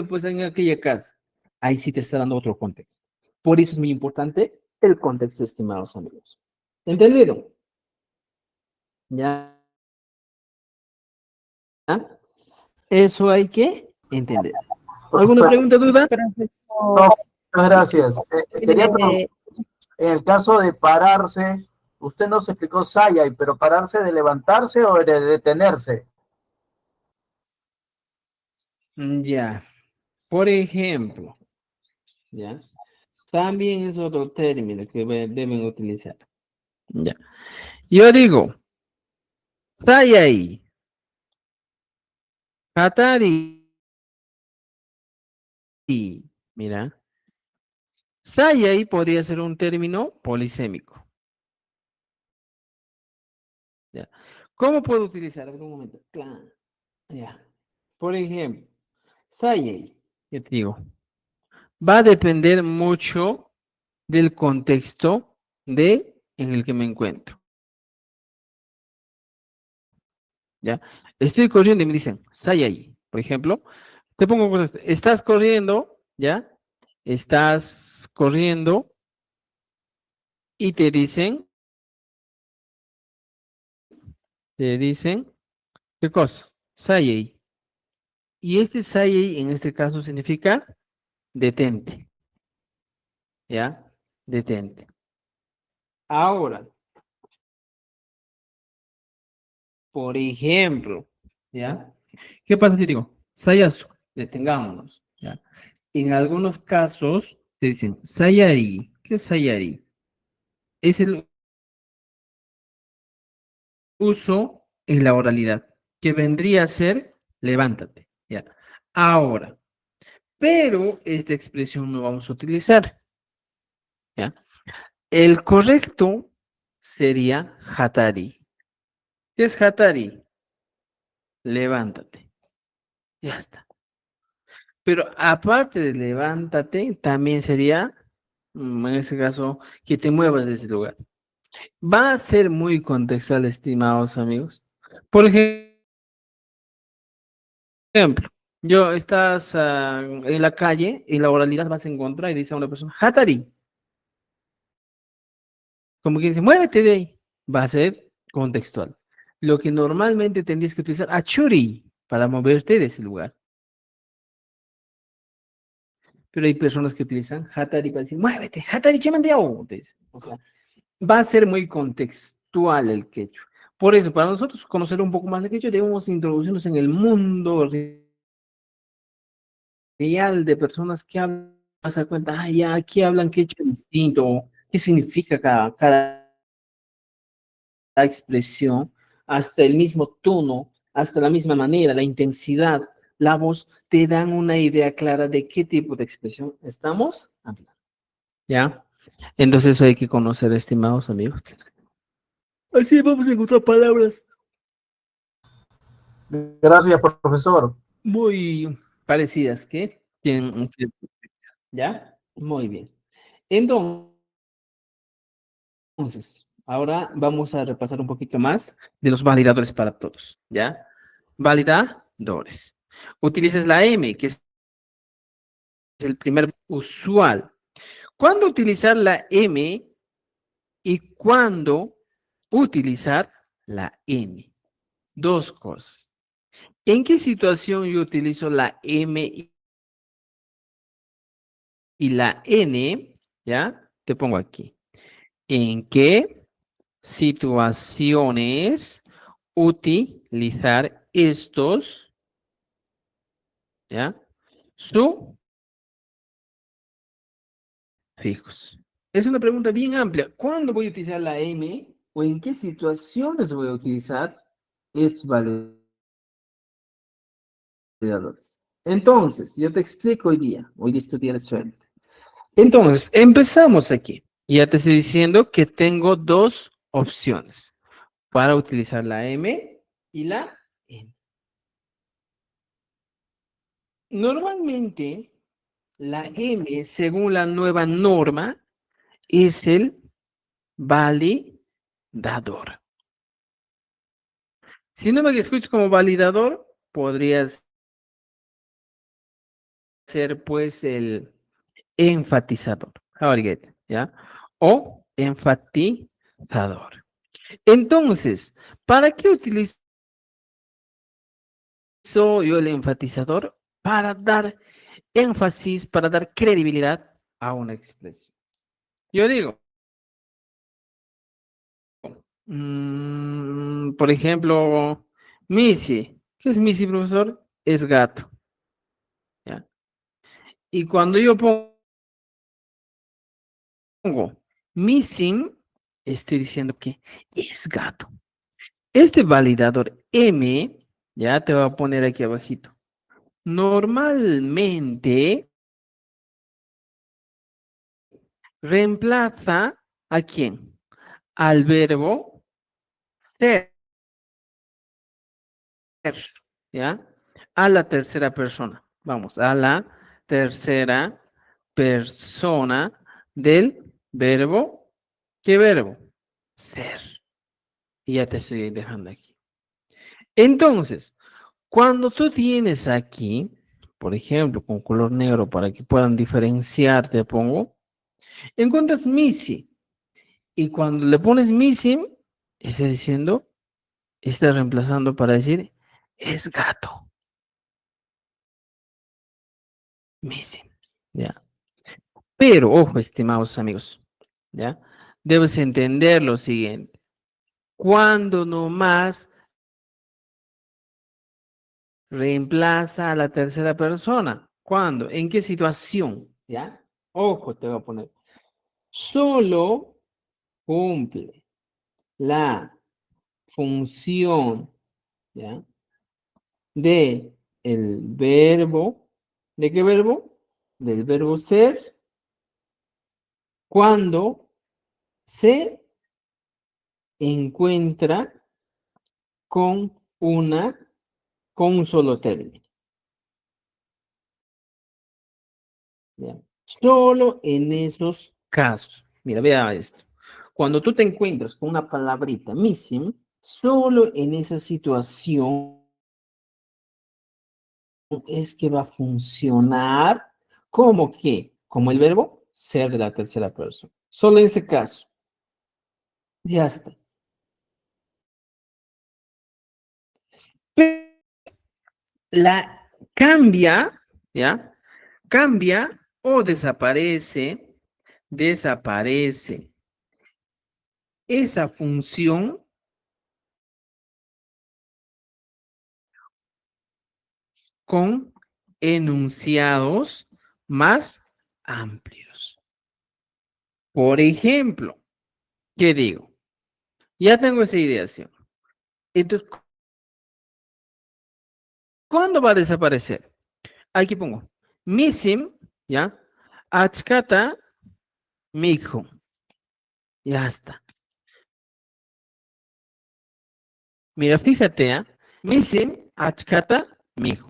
pues en aquella casa. Ahí sí te está dando otro contexto. Por eso es muy importante el contexto, estimados amigos. ¿Entendido? ¿Ya? Eso hay que entender. ¿Alguna pregunta, duda? No, muchas gracias. Quería preguntar, en el caso de pararse, usted nos explicó Sayay, pero pararse de levantarse o de detenerse. Ya. Por ejemplo, ¿ya? También es otro término que deben utilizar. Ya. Yo digo, Sayay, Katari. Mira, Sayay podría ser un término polisémico. ¿Ya? ¿Cómo puedo utilizar? A ver, un momento. Claro. Ya. Por ejemplo, Sayay, yo te digo, va a depender mucho del contexto en el que me encuentro. ¿Ya? Estoy corriendo y me dicen, Sayay, por ejemplo, te pongo, estás corriendo, ¿ya? Estás corriendo y te dicen, ¿qué cosa? Sayay. Y este Sayay en este caso significa detente, ¿ya? Detente. Ahora, por ejemplo, ¿ya? ¿Qué pasa si digo, Sayasu, detengámonos, ¿ya? En algunos casos te dicen, Sayari, ¿qué es Sayari? Es el uso en la oralidad, que vendría a ser levántate, ¿ya? Ahora, pero esta expresión no vamos a utilizar. ¿Ya? El correcto sería hatari. ¿Qué es hatari? Levántate. Ya está. Pero aparte de levántate, también sería, en este caso, que te muevas de ese lugar. Va a ser muy contextual, estimados amigos. Por ejemplo, estás en la calle y la oralidad vas en contra y dice a una persona, hatari. Como quien dice, muévete de ahí. Va a ser contextual. Lo que normalmente tendrías que utilizar achuri para moverte de ese lugar. Pero hay personas que utilizan hatari para decir, muévete, hatari chemandeo. O sea, va a ser muy contextual el quechua. Por eso, para nosotros conocer un poco más de quechua, debemos introducirnos en el mundo real de personas que hablan, vas a dar cuenta, ah, ya, aquí hablan quechua distinto, qué significa cada expresión, hasta el mismo tono, hasta la misma manera, la intensidad, la voz, te dan una idea clara de qué tipo de expresión estamos hablando. ¿Ya? Entonces eso hay que conocer, estimados amigos. Así vamos a encontrar palabras Gracias, profesor. muy parecidas que tienen un... ¿Ya? Muy bien. Entonces, ahora vamos a repasar un poquito más de los validadores para todos, ¿ya? Validadores. Utilizas la M, que es el primer usual. ¿Cuándo utilizar la M y cuándo utilizar la N? Dos cosas. ¿En qué situación yo utilizo la M y la N? ¿Ya? Te pongo aquí. ¿En qué situaciones utilizar estos, ¿ya? Sufijos. Es una pregunta bien amplia. ¿Cuándo voy a utilizar la M o en qué situaciones voy a utilizar estos validadores? Entonces, yo te explico hoy día. Hoy día estudié suerte. Entonces, empezamos aquí. Ya te estoy diciendo que tengo dos opciones para utilizar la M y la N. Normalmente, la M, según la nueva norma, es el validador. Si no me escuchas como validador, podrías ser pues el enfatizador. How I get, ¿ya? O enfatizador. Entonces, ¿para qué utilizo yo el enfatizador? Para dar énfasis, para dar credibilidad a una expresión. Yo digo, por ejemplo, Missy. ¿Qué es Missy, profesor? Es gato. ¿Ya? Y cuando yo pongo missing, estoy diciendo que es gato. Este validador M, ya te voy a poner aquí abajito. Normalmente reemplaza ¿a quién? Al verbo ser, ¿ya? A la tercera persona. Vamos, a la tercera persona del verbo. ¿Qué verbo? Ser. Y ya te estoy dejando aquí. Entonces, cuando tú tienes aquí, por ejemplo, con color negro para que puedan diferenciar, te pongo, encuentras Missy. Y cuando le pones Missy, está diciendo, está reemplazando para decir, es gato. Missy. ¿Ya? Pero, ojo, estimados amigos, ¿ya? Debes entender lo siguiente. Cuando nomás reemplaza a la tercera persona. ¿Cuándo? ¿En qué situación? ¿Ya? Ojo, te voy a poner. Solo cumple la función, ¿ya? De el verbo ¿De qué verbo? Del verbo ser cuando se encuentra con un solo término. ¿Ya? Solo en esos casos. Mira, vea esto. Cuando tú te encuentras con una palabrita missing, solo en esa situación es que va a funcionar como que, como el verbo ser de la tercera persona. Solo en ese caso. Ya está. Pero la cambia, ¿ya? Cambia o desaparece esa función con enunciados más amplios. Por ejemplo, ¿qué digo? Ya tengo esa ideación. Entonces, ¿cuándo va a desaparecer? Aquí pongo missing, ¿ya? Achkata mijo. Ya está. Mira, fíjate, ¿ah? Missing achkata mijo.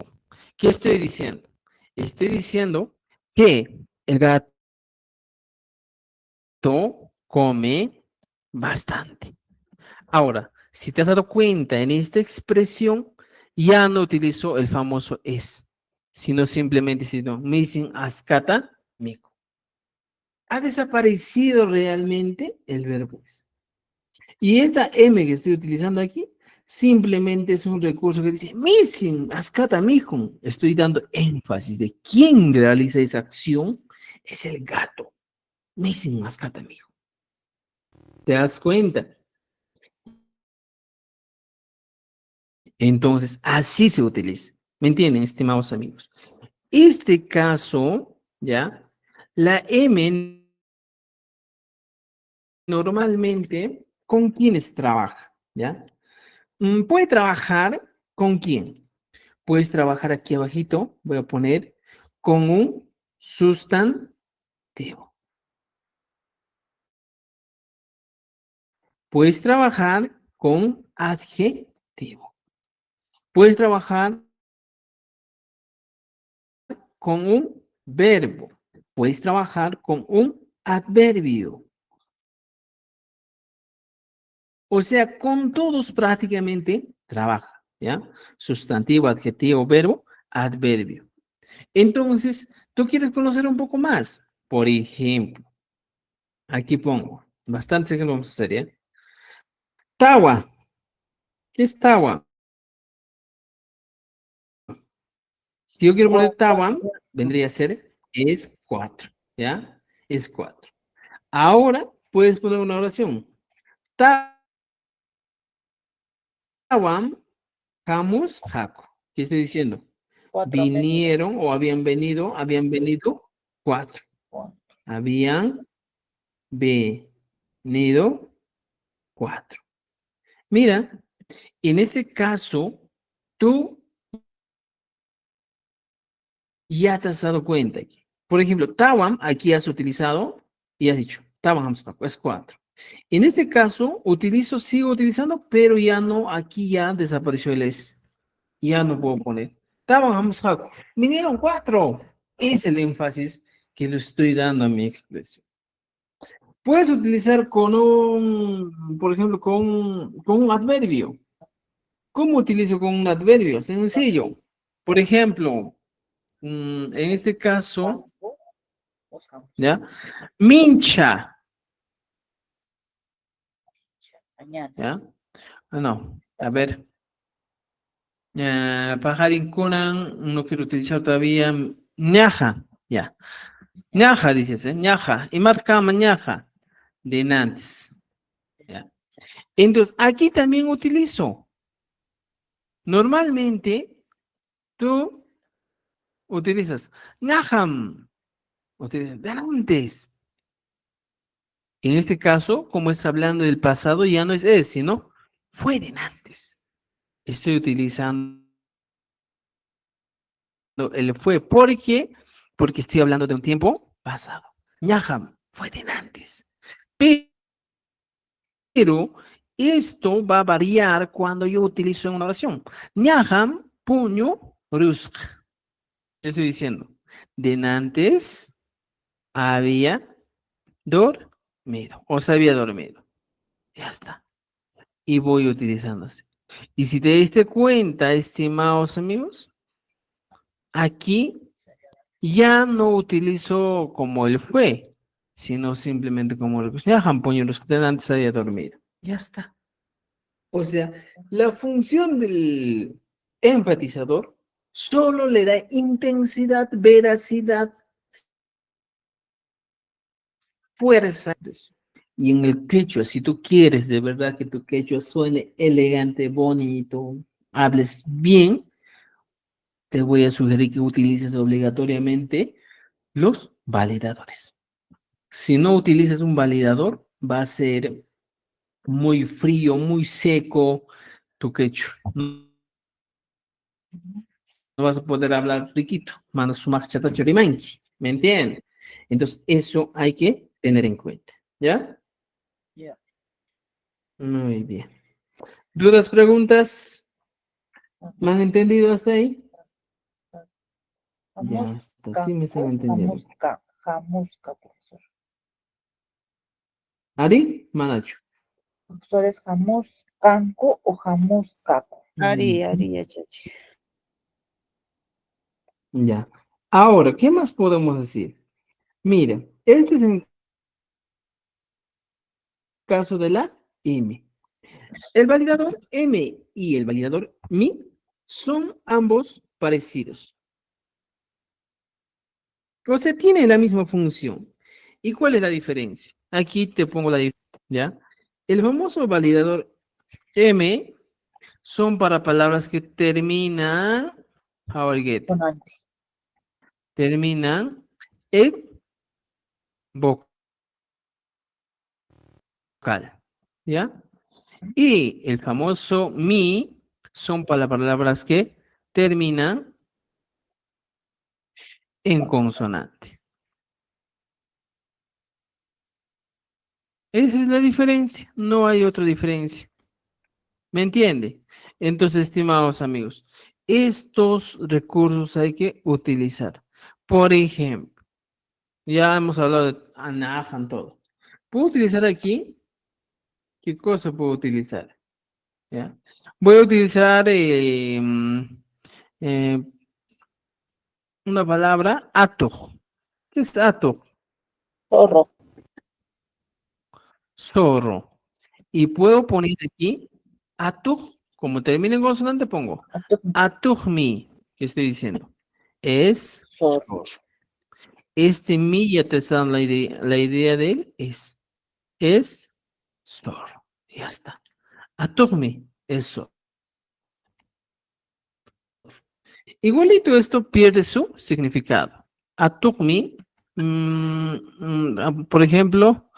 ¿Qué estoy diciendo? Estoy diciendo que el gato come bastante. Ahora, si te has dado cuenta en esta expresión, ya no utilizo el famoso es, sino simplemente sino missing askata mico. Ha desaparecido realmente el verbo es. Y esta M que estoy utilizando aquí, simplemente es un recurso que dice missing askata mijo. Estoy dando énfasis de quién realiza esa acción, es el gato. Missing askata mijo. ¿Te das cuenta? Entonces, así se utiliza. ¿Me entienden, estimados amigos? Este caso, ¿ya? La M normalmente, ¿con quiénes trabaja? ¿Ya? Puede trabajar ¿con quién? Puedes trabajar aquí abajito, voy a poner con un sustantivo. Puedes trabajar con adjetivo. Puedes trabajar con un verbo. Puedes trabajar con un adverbio. O sea, con todos prácticamente trabaja, ¿ya? Sustantivo, adjetivo, verbo, adverbio. Entonces, tú quieres conocer un poco más. Por ejemplo, aquí pongo, bastante que lo vamos a hacer, ¿ya? Tawa. ¿Qué es tawa? Si yo quiero poner tawa, vendría a ser es 4, ¿ya? Es 4. Ahora puedes poner una oración. Tawan, Camus, Jaco. ¿Qué estoy diciendo? Vinieron o habían venido 4. Habían venido 4. Mira, en este caso, tú ya te has dado cuenta. Por ejemplo, Tawan, aquí has utilizado y has dicho, Tawan es 4. En este caso, sigo utilizando, pero ya no, aquí ya desapareció el es. Ya no puedo poner. Vinieron 4. Es el énfasis que le estoy dando a mi expresión. Puedes utilizar por ejemplo, con un adverbio. ¿Cómo utilizo con un adverbio? Sencillo. Por ejemplo, en este caso, ¿ya? Mincha. ¿Ya? No, a ver. Pajarin Conan, no quiero utilizar todavía. Ñaja, ya. Ñaja, dices, ¿eh? Ñaja. Y marca ñaja. De Nantes. ¿Ya? Entonces, aquí también utilizo. Normalmente, tú utilizas Ñajam. Utilizas de antes. En este caso, como es hablando del pasado, ya no es sino fue de antes. Estoy utilizando el fue. ¿Por qué? Porque estoy hablando de un tiempo pasado. Ñaham fue de antes. Pero esto va a variar cuando yo utilizo en una oración. Ñaham, puño, rusk. Estoy diciendo, de antes había dormido o se había dormido. Ya está. Y voy utilizándose. Y si te diste cuenta, estimados amigos, aquí ya no utilizo como él fue, sino simplemente como Ñaham, puño, rusk, de antes había dormido. Ya está. O sea, la función del enfatizador solo le da intensidad, veracidad, fuerza. Y en el quechua, si tú quieres de verdad que tu quechua suene elegante, bonito, hables bien, te voy a sugerir que utilices obligatoriamente los validadores. Si no utilizas un validador, va a ser muy frío, muy seco tu quechua. No vas a poder hablar riquito, mano sumak chata chorimanqui, ¿me entiendes? Entonces, eso hay que tener en cuenta, ¿ya? Ya. Muy bien. ¿Dudas, preguntas? ¿Me han entendido hasta ahí? Ya está, sí me están entendiendo. Jamusca, profesor. ¿Ari? Manacho. Profesor, ¿es jamuscanco o jamuscaco? Ari, yachachi. Ya. Ahora, ¿qué más podemos decir? Mira, este es en caso de la M. El validador M y el validador mi son ambos parecidos. O sea, tienen la misma función. ¿Y cuál es la diferencia? Aquí te pongo la diferencia, ¿ya? El famoso validador M son para palabras que terminan, how I get, Sonante. terminan en vocal, ¿ya? Y el famoso mi son para palabras que terminan en consonante. Esa es la diferencia, no hay otra diferencia. ¿Me entiende? Entonces, estimados amigos, estos recursos hay que utilizar. Por ejemplo, ya hemos hablado de Anahan, todo. ¿Puedo utilizar aquí? ¿Qué cosa puedo utilizar? ¿Ya? Voy a utilizar una palabra, atuj. ¿Qué es atuj? Zorro. Zorro. Y puedo poner aquí atuj, como termina en consonante, pongo atujmi. ¿Qué estoy diciendo? Es Zorro. zorro. Este mi ya te está dando la idea de él es zorro. Ya está. Atujmi es zorro. Igualito esto pierde su significado. Atujmi, por ejemplo,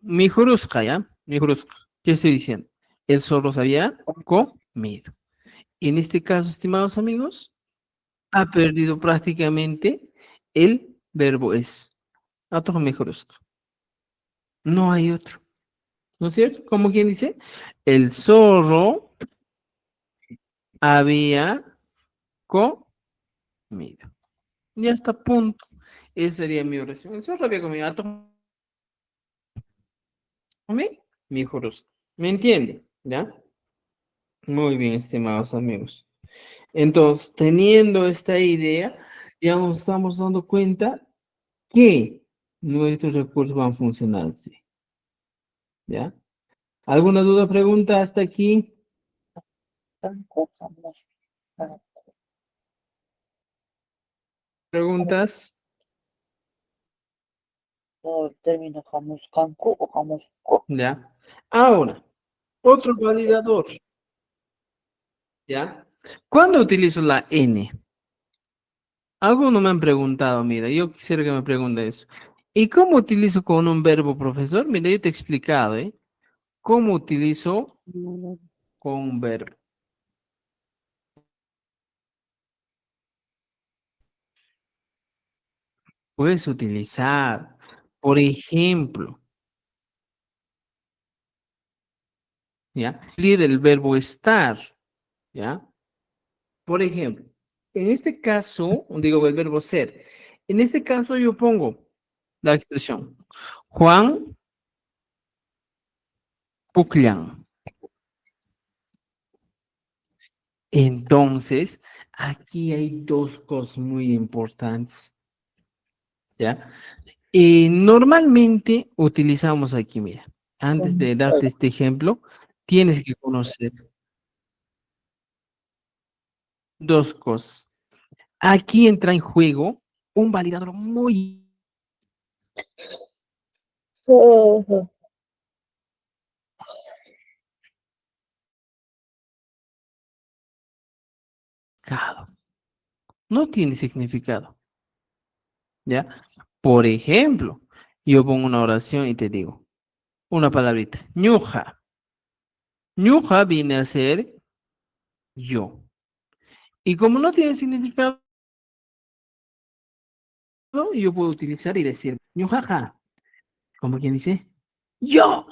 mi juruska, ¿ya? Mi juruska. ¿Qué estoy diciendo? El zorro se había comido. En este caso, estimados amigos, ha perdido prácticamente el verbo es. Atujmi juruska. No hay otro. ¿No es cierto? Como quien dice, el zorro había comido. Ya está, punto. Esa sería mi oración. El zorro había comido. Mi juros. ¿Me entiende? ¿Ya? Muy bien, estimados amigos. Entonces, teniendo esta idea, ya nos estamos dando cuenta que nuestros recursos van a funcionar así. ¿Ya? ¿Alguna duda, pregunta hasta aquí? Canco, jamuscanco. ¿Preguntas? O el término jamuscanco o jamusco. ¿Ya? Ahora, otro validador. ¿Ya? ¿Cuándo utilizo la N? Algunos me han preguntado, mira, yo quisiera que me pregunte eso. ¿Y cómo utilizo con un verbo, profesor? Mira, yo te he explicado, ¿eh? ¿Cómo utilizo con un verbo? puedes utilizar, por ejemplo, ¿ya? Cumplir el verbo estar, ¿ya? Por ejemplo, en este caso, digo el verbo ser, en este caso yo pongo la expresión Juan Pucllan. Entonces, aquí hay dos cosas muy importantes, ¿ya? Normalmente utilizamos aquí, mira, antes de darte este ejemplo, tienes que conocer dos cosas. Aquí entra en juego un validador muy Ojo. complicado. No tiene significado, ¿ya? Por ejemplo, yo pongo una oración y te digo una palabrita, ñuja. Ñuja viene a ser yo. Y como no tiene significado, yo puedo utilizar y decir ñujaja. Como quien dice, yo.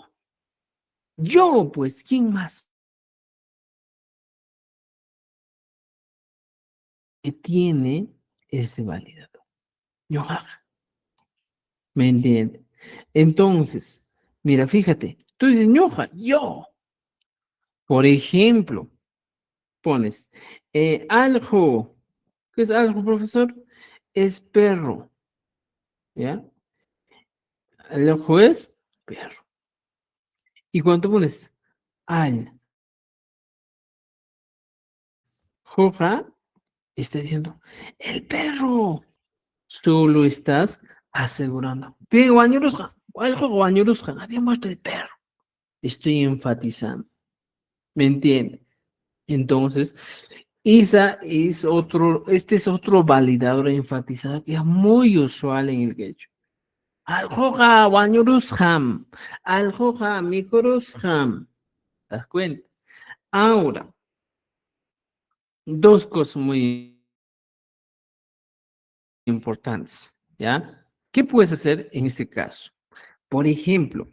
Yo, pues, ¿quién más? Que tiene ese validador. Ñujaja. ¿Me entiendes? Entonces, mira, fíjate, tú dices ñuja, yo. Por ejemplo, pones algo. ¿Qué es algo, profesor? Es perro. ¿Ya? Algo es perro. Y cuando tú pones al joja, está diciendo el perro. Solo estás asegurando. Bien, guañurusja, algo guañurusja, había muerto el perro. Estoy enfatizando. ¿Me entiende? Entonces, este es otro validador enfatizado que es muy usual en el quechua. Aljoja wañurusham, aljoja mikurusham. ¿Te das cuenta? Ahora, dos cosas muy importantes, ¿ya? ¿Qué puedes hacer en este caso? Por ejemplo,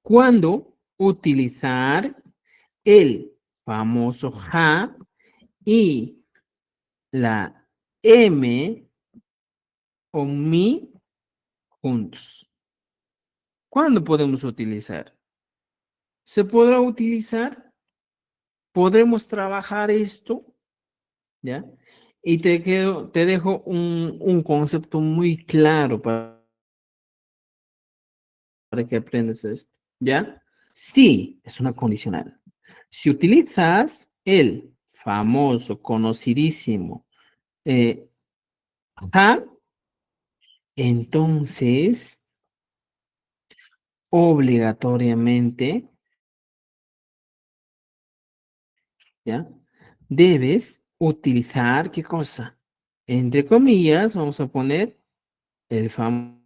cuando utilizar el famoso ja y la m o mi juntos. ¿Cuándo podemos utilizar? ¿Se podrá utilizar? ¿Podremos trabajar esto? ¿Ya? Y te dejo un concepto muy claro para que aprendas esto. ¿Ya? Sí, es una condicional. Si utilizas el famoso, conocidísimo ja, entonces obligatoriamente, ¿ya? Debes utilizar, ¿qué cosa? Entre comillas, vamos a poner el famoso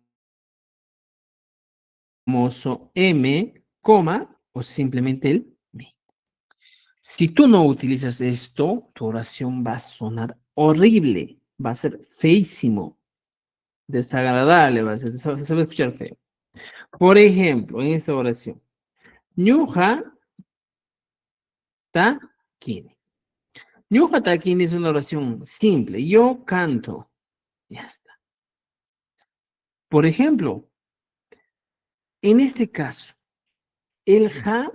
M, coma, o simplemente el mi. Si tú no utilizas esto, tu oración va a sonar horrible, va a ser feísimo, desagradable, se va a escuchar feo. Por ejemplo, en esta oración, ñuja ta kini. Ñuja ta kini es una oración simple, yo canto, ya está. Por ejemplo, en este caso, el ja,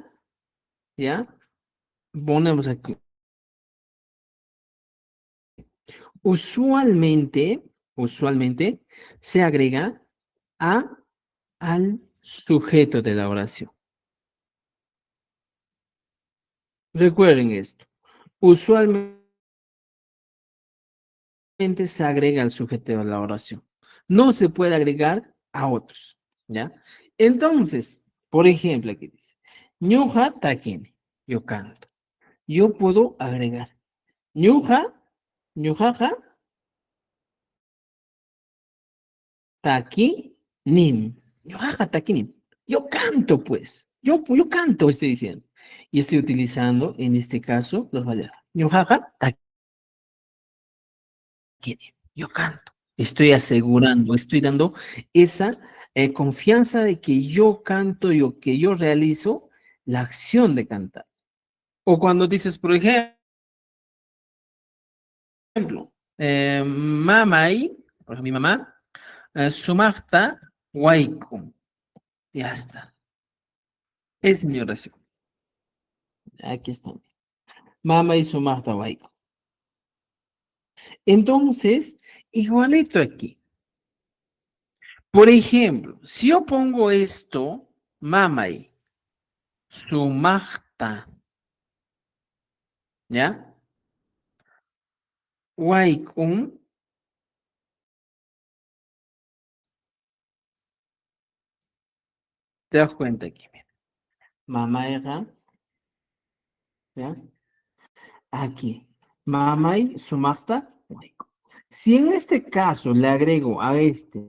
¿ya? Ponemos aquí. Usualmente se agrega al sujeto de la oración. Recuerden esto. Usualmente se agrega al sujeto de la oración. No se puede agregar a otros, ¿ya? Entonces, por ejemplo, aquí dice, ñuja taquini, yo canto. Yo puedo agregar, ñuja, ñujaja, taqui, nim. Ñujaja, taqui, nim. Yo canto, pues. Yo canto, estoy diciendo. Y estoy utilizando, en este caso, los valores. Ñujaja, taqui, nim. Yo canto. Estoy asegurando, estoy dando esa confianza de que yo canto y o que yo realizo la acción de cantar. O cuando dices, por ejemplo, mamay, por ejemplo, mi mamá, sumafta waikum. Ya está. Es mi oración. Aquí está. Mamay sumafta waikum. Entonces, igualito aquí. Por ejemplo, si yo pongo esto, mamay, sumafta, ¿ya? Waikum, te das cuenta aquí, mira. Mamá, ¿ya? Aquí. Mamay, sumafta, waikum. Si en este caso le agrego a este,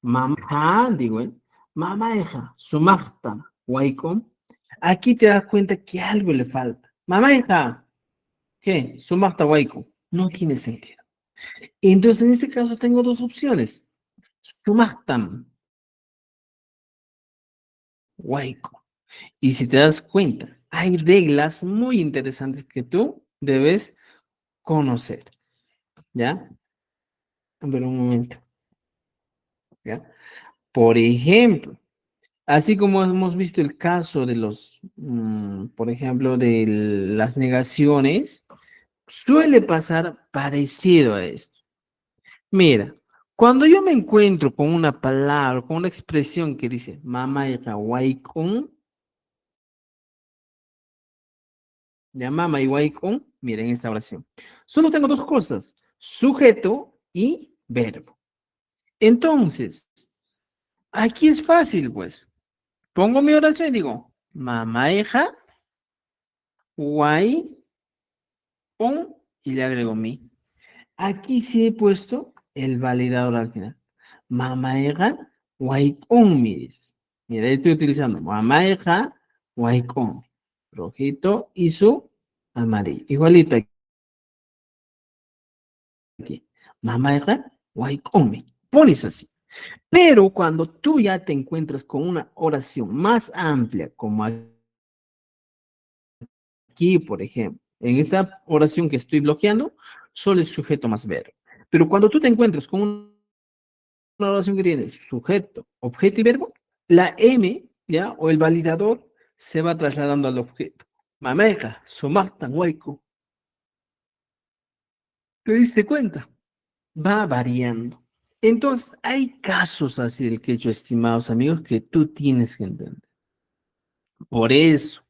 mamá, digo, mamá, sumafta, waikum, aquí te das cuenta que algo le falta. Mamá, ¿qué? Sumafta, waikum. No tiene sentido. Entonces, en este caso tengo dos opciones. Sumaftam, waikum. Y si te das cuenta, hay reglas muy interesantes que tú debes conocer. ¿Ya? A ver, un momento. ¿Ya? Por ejemplo, así como hemos visto el caso de los, por ejemplo, de las negaciones, suele pasar parecido a esto. Mira, cuando yo me encuentro con una palabra, con una expresión que dice mama y con, ya mama y con, miren esta oración. Solo tengo dos cosas, sujeto y verbo. Entonces, aquí es fácil, pues. Pongo mi oración y digo, mamaeja, guay, on, y le agrego mi. Aquí sí he puesto el validador al final. Mamaeja, guay, on, mi dices. Mira, estoy utilizando mamaeja, guay, on. Rojito y su amarillo. Igualito aquí. Mamaeja, guay, on, mi. Pones así. Pero cuando tú ya te encuentras con una oración más amplia, como aquí, por ejemplo, en esta oración que estoy bloqueando, solo es sujeto más verbo. Pero cuando tú te encuentras con una oración que tiene sujeto, objeto y verbo, la M, ¿ya? O el validador se va trasladando al objeto. Mameja, somatan, hueco. ¿Te diste cuenta? Va variando. Entonces, hay casos así del quechua, estimados amigos, que tú tienes que entender. Por eso,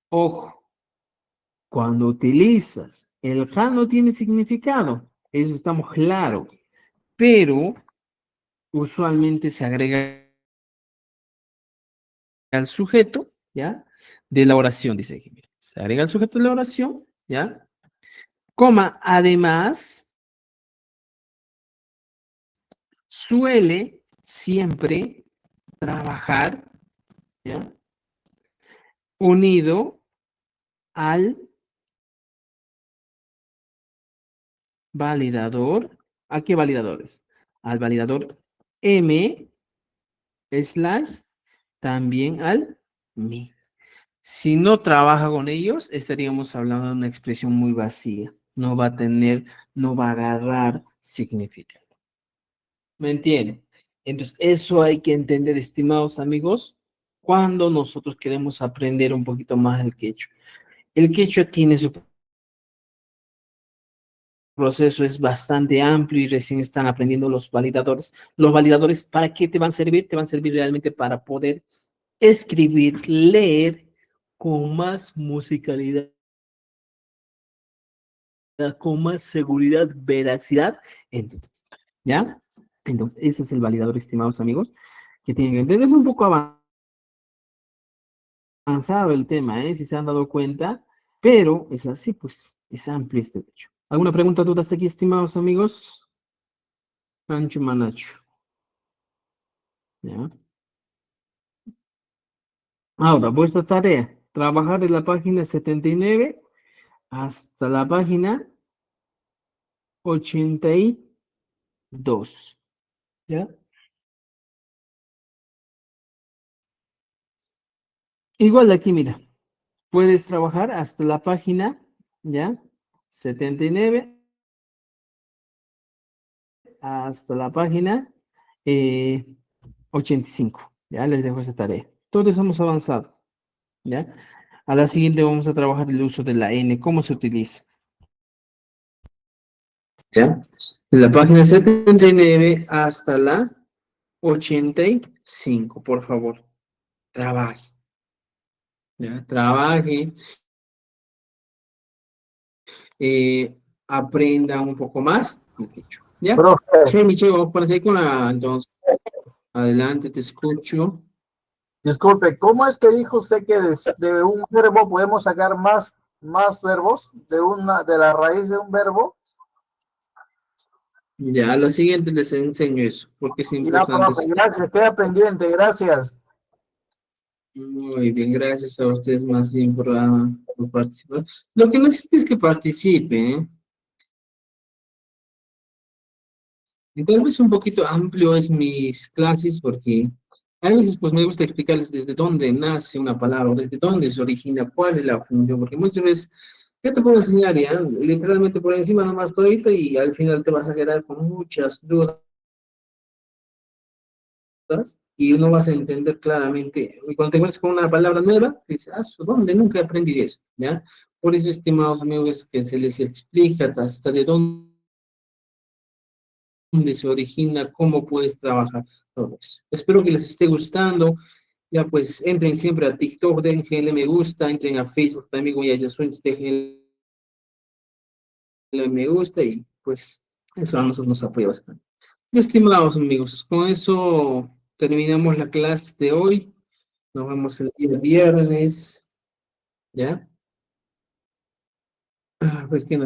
ojo, cuando utilizas el ja no tiene significado, eso estamos claros, pero usualmente se agrega al sujeto, ¿ya? De la oración, dice aquí, mira, se agrega al sujeto de la oración, ¿ya? Coma, además, suele siempre trabajar, ¿ya? Unido al validador. ¿A qué validadores? Al validador M slash también al mi. Si no trabaja con ellos, estaríamos hablando de una expresión muy vacía. No va a tener, no va a agarrar significado. ¿Me entienden? Entonces, eso hay que entender, estimados amigos, cuando nosotros queremos aprender un poquito más el quechua. El quechua tiene su proceso, es bastante amplio y recién están aprendiendo los validadores. Los validadores, ¿para qué te van a servir? Te van a servir realmente para poder escribir, leer con más musicalidad, con más seguridad, veracidad, entonces, ¿ya? Entonces, eso es el validador, estimados amigos, que tienen que entender. Es un poco avanzado el tema, ¿eh? Si se han dado cuenta, pero es así, pues, es amplio este hecho. ¿Alguna pregunta, duda hasta aquí, estimados amigos? Pancho Manacho. ¿Ya? Ahora, vuestra tarea, trabajar de la página 79 hasta la página 83. 2. ¿Ya? Igual aquí, mira, puedes trabajar hasta la página, ¿ya? 79 hasta la página 85. Ya les dejo esa tarea. Todos hemos avanzado, ¿ya? A la siguiente vamos a trabajar el uso de la N, cómo se utiliza. ¿Ya? De la página 79 hasta la 85, por favor. Trabaje. ¿Ya? Trabaje. Aprenda un poco más. ¿Ya? Profe, Sí, Michelle, vamos por ahí con la, entonces. Adelante, te escucho. disculpe, ¿cómo es que dijo usted que de un verbo podemos sacar más verbos? De la raíz de un verbo. Ya, a la siguiente les enseño eso, porque es Ya, importante. profe, gracias, queda pendiente, gracias. Muy bien, gracias a ustedes más bien por participar. Lo que necesito es que participen, ¿eh? Y tal vez un poquito amplio es mis clases, porque a veces pues me gusta explicarles desde dónde nace una palabra, desde dónde se origina, cuál es la función, porque muchas veces yo te puedo enseñar ya, literalmente por encima nomás todito y al final te vas a quedar con muchas dudas y no vas a entender claramente. Y cuando te encuentras con una palabra nueva, dices, ah, ¿dónde? Nunca aprendí eso, ¿ya? Por eso, estimados amigos, es que se les explica hasta de dónde se origina, cómo puedes trabajar todo eso. Espero que les esté gustando. Ya pues, entren siempre a TikTok, déjenle me gusta, entren a Facebook también, como ya déjenle me gusta y pues eso a nosotros nos apoya bastante. Estimados amigos, con eso terminamos la clase de hoy. Nos vemos el día viernes, ¿ya? A ver, ¿qué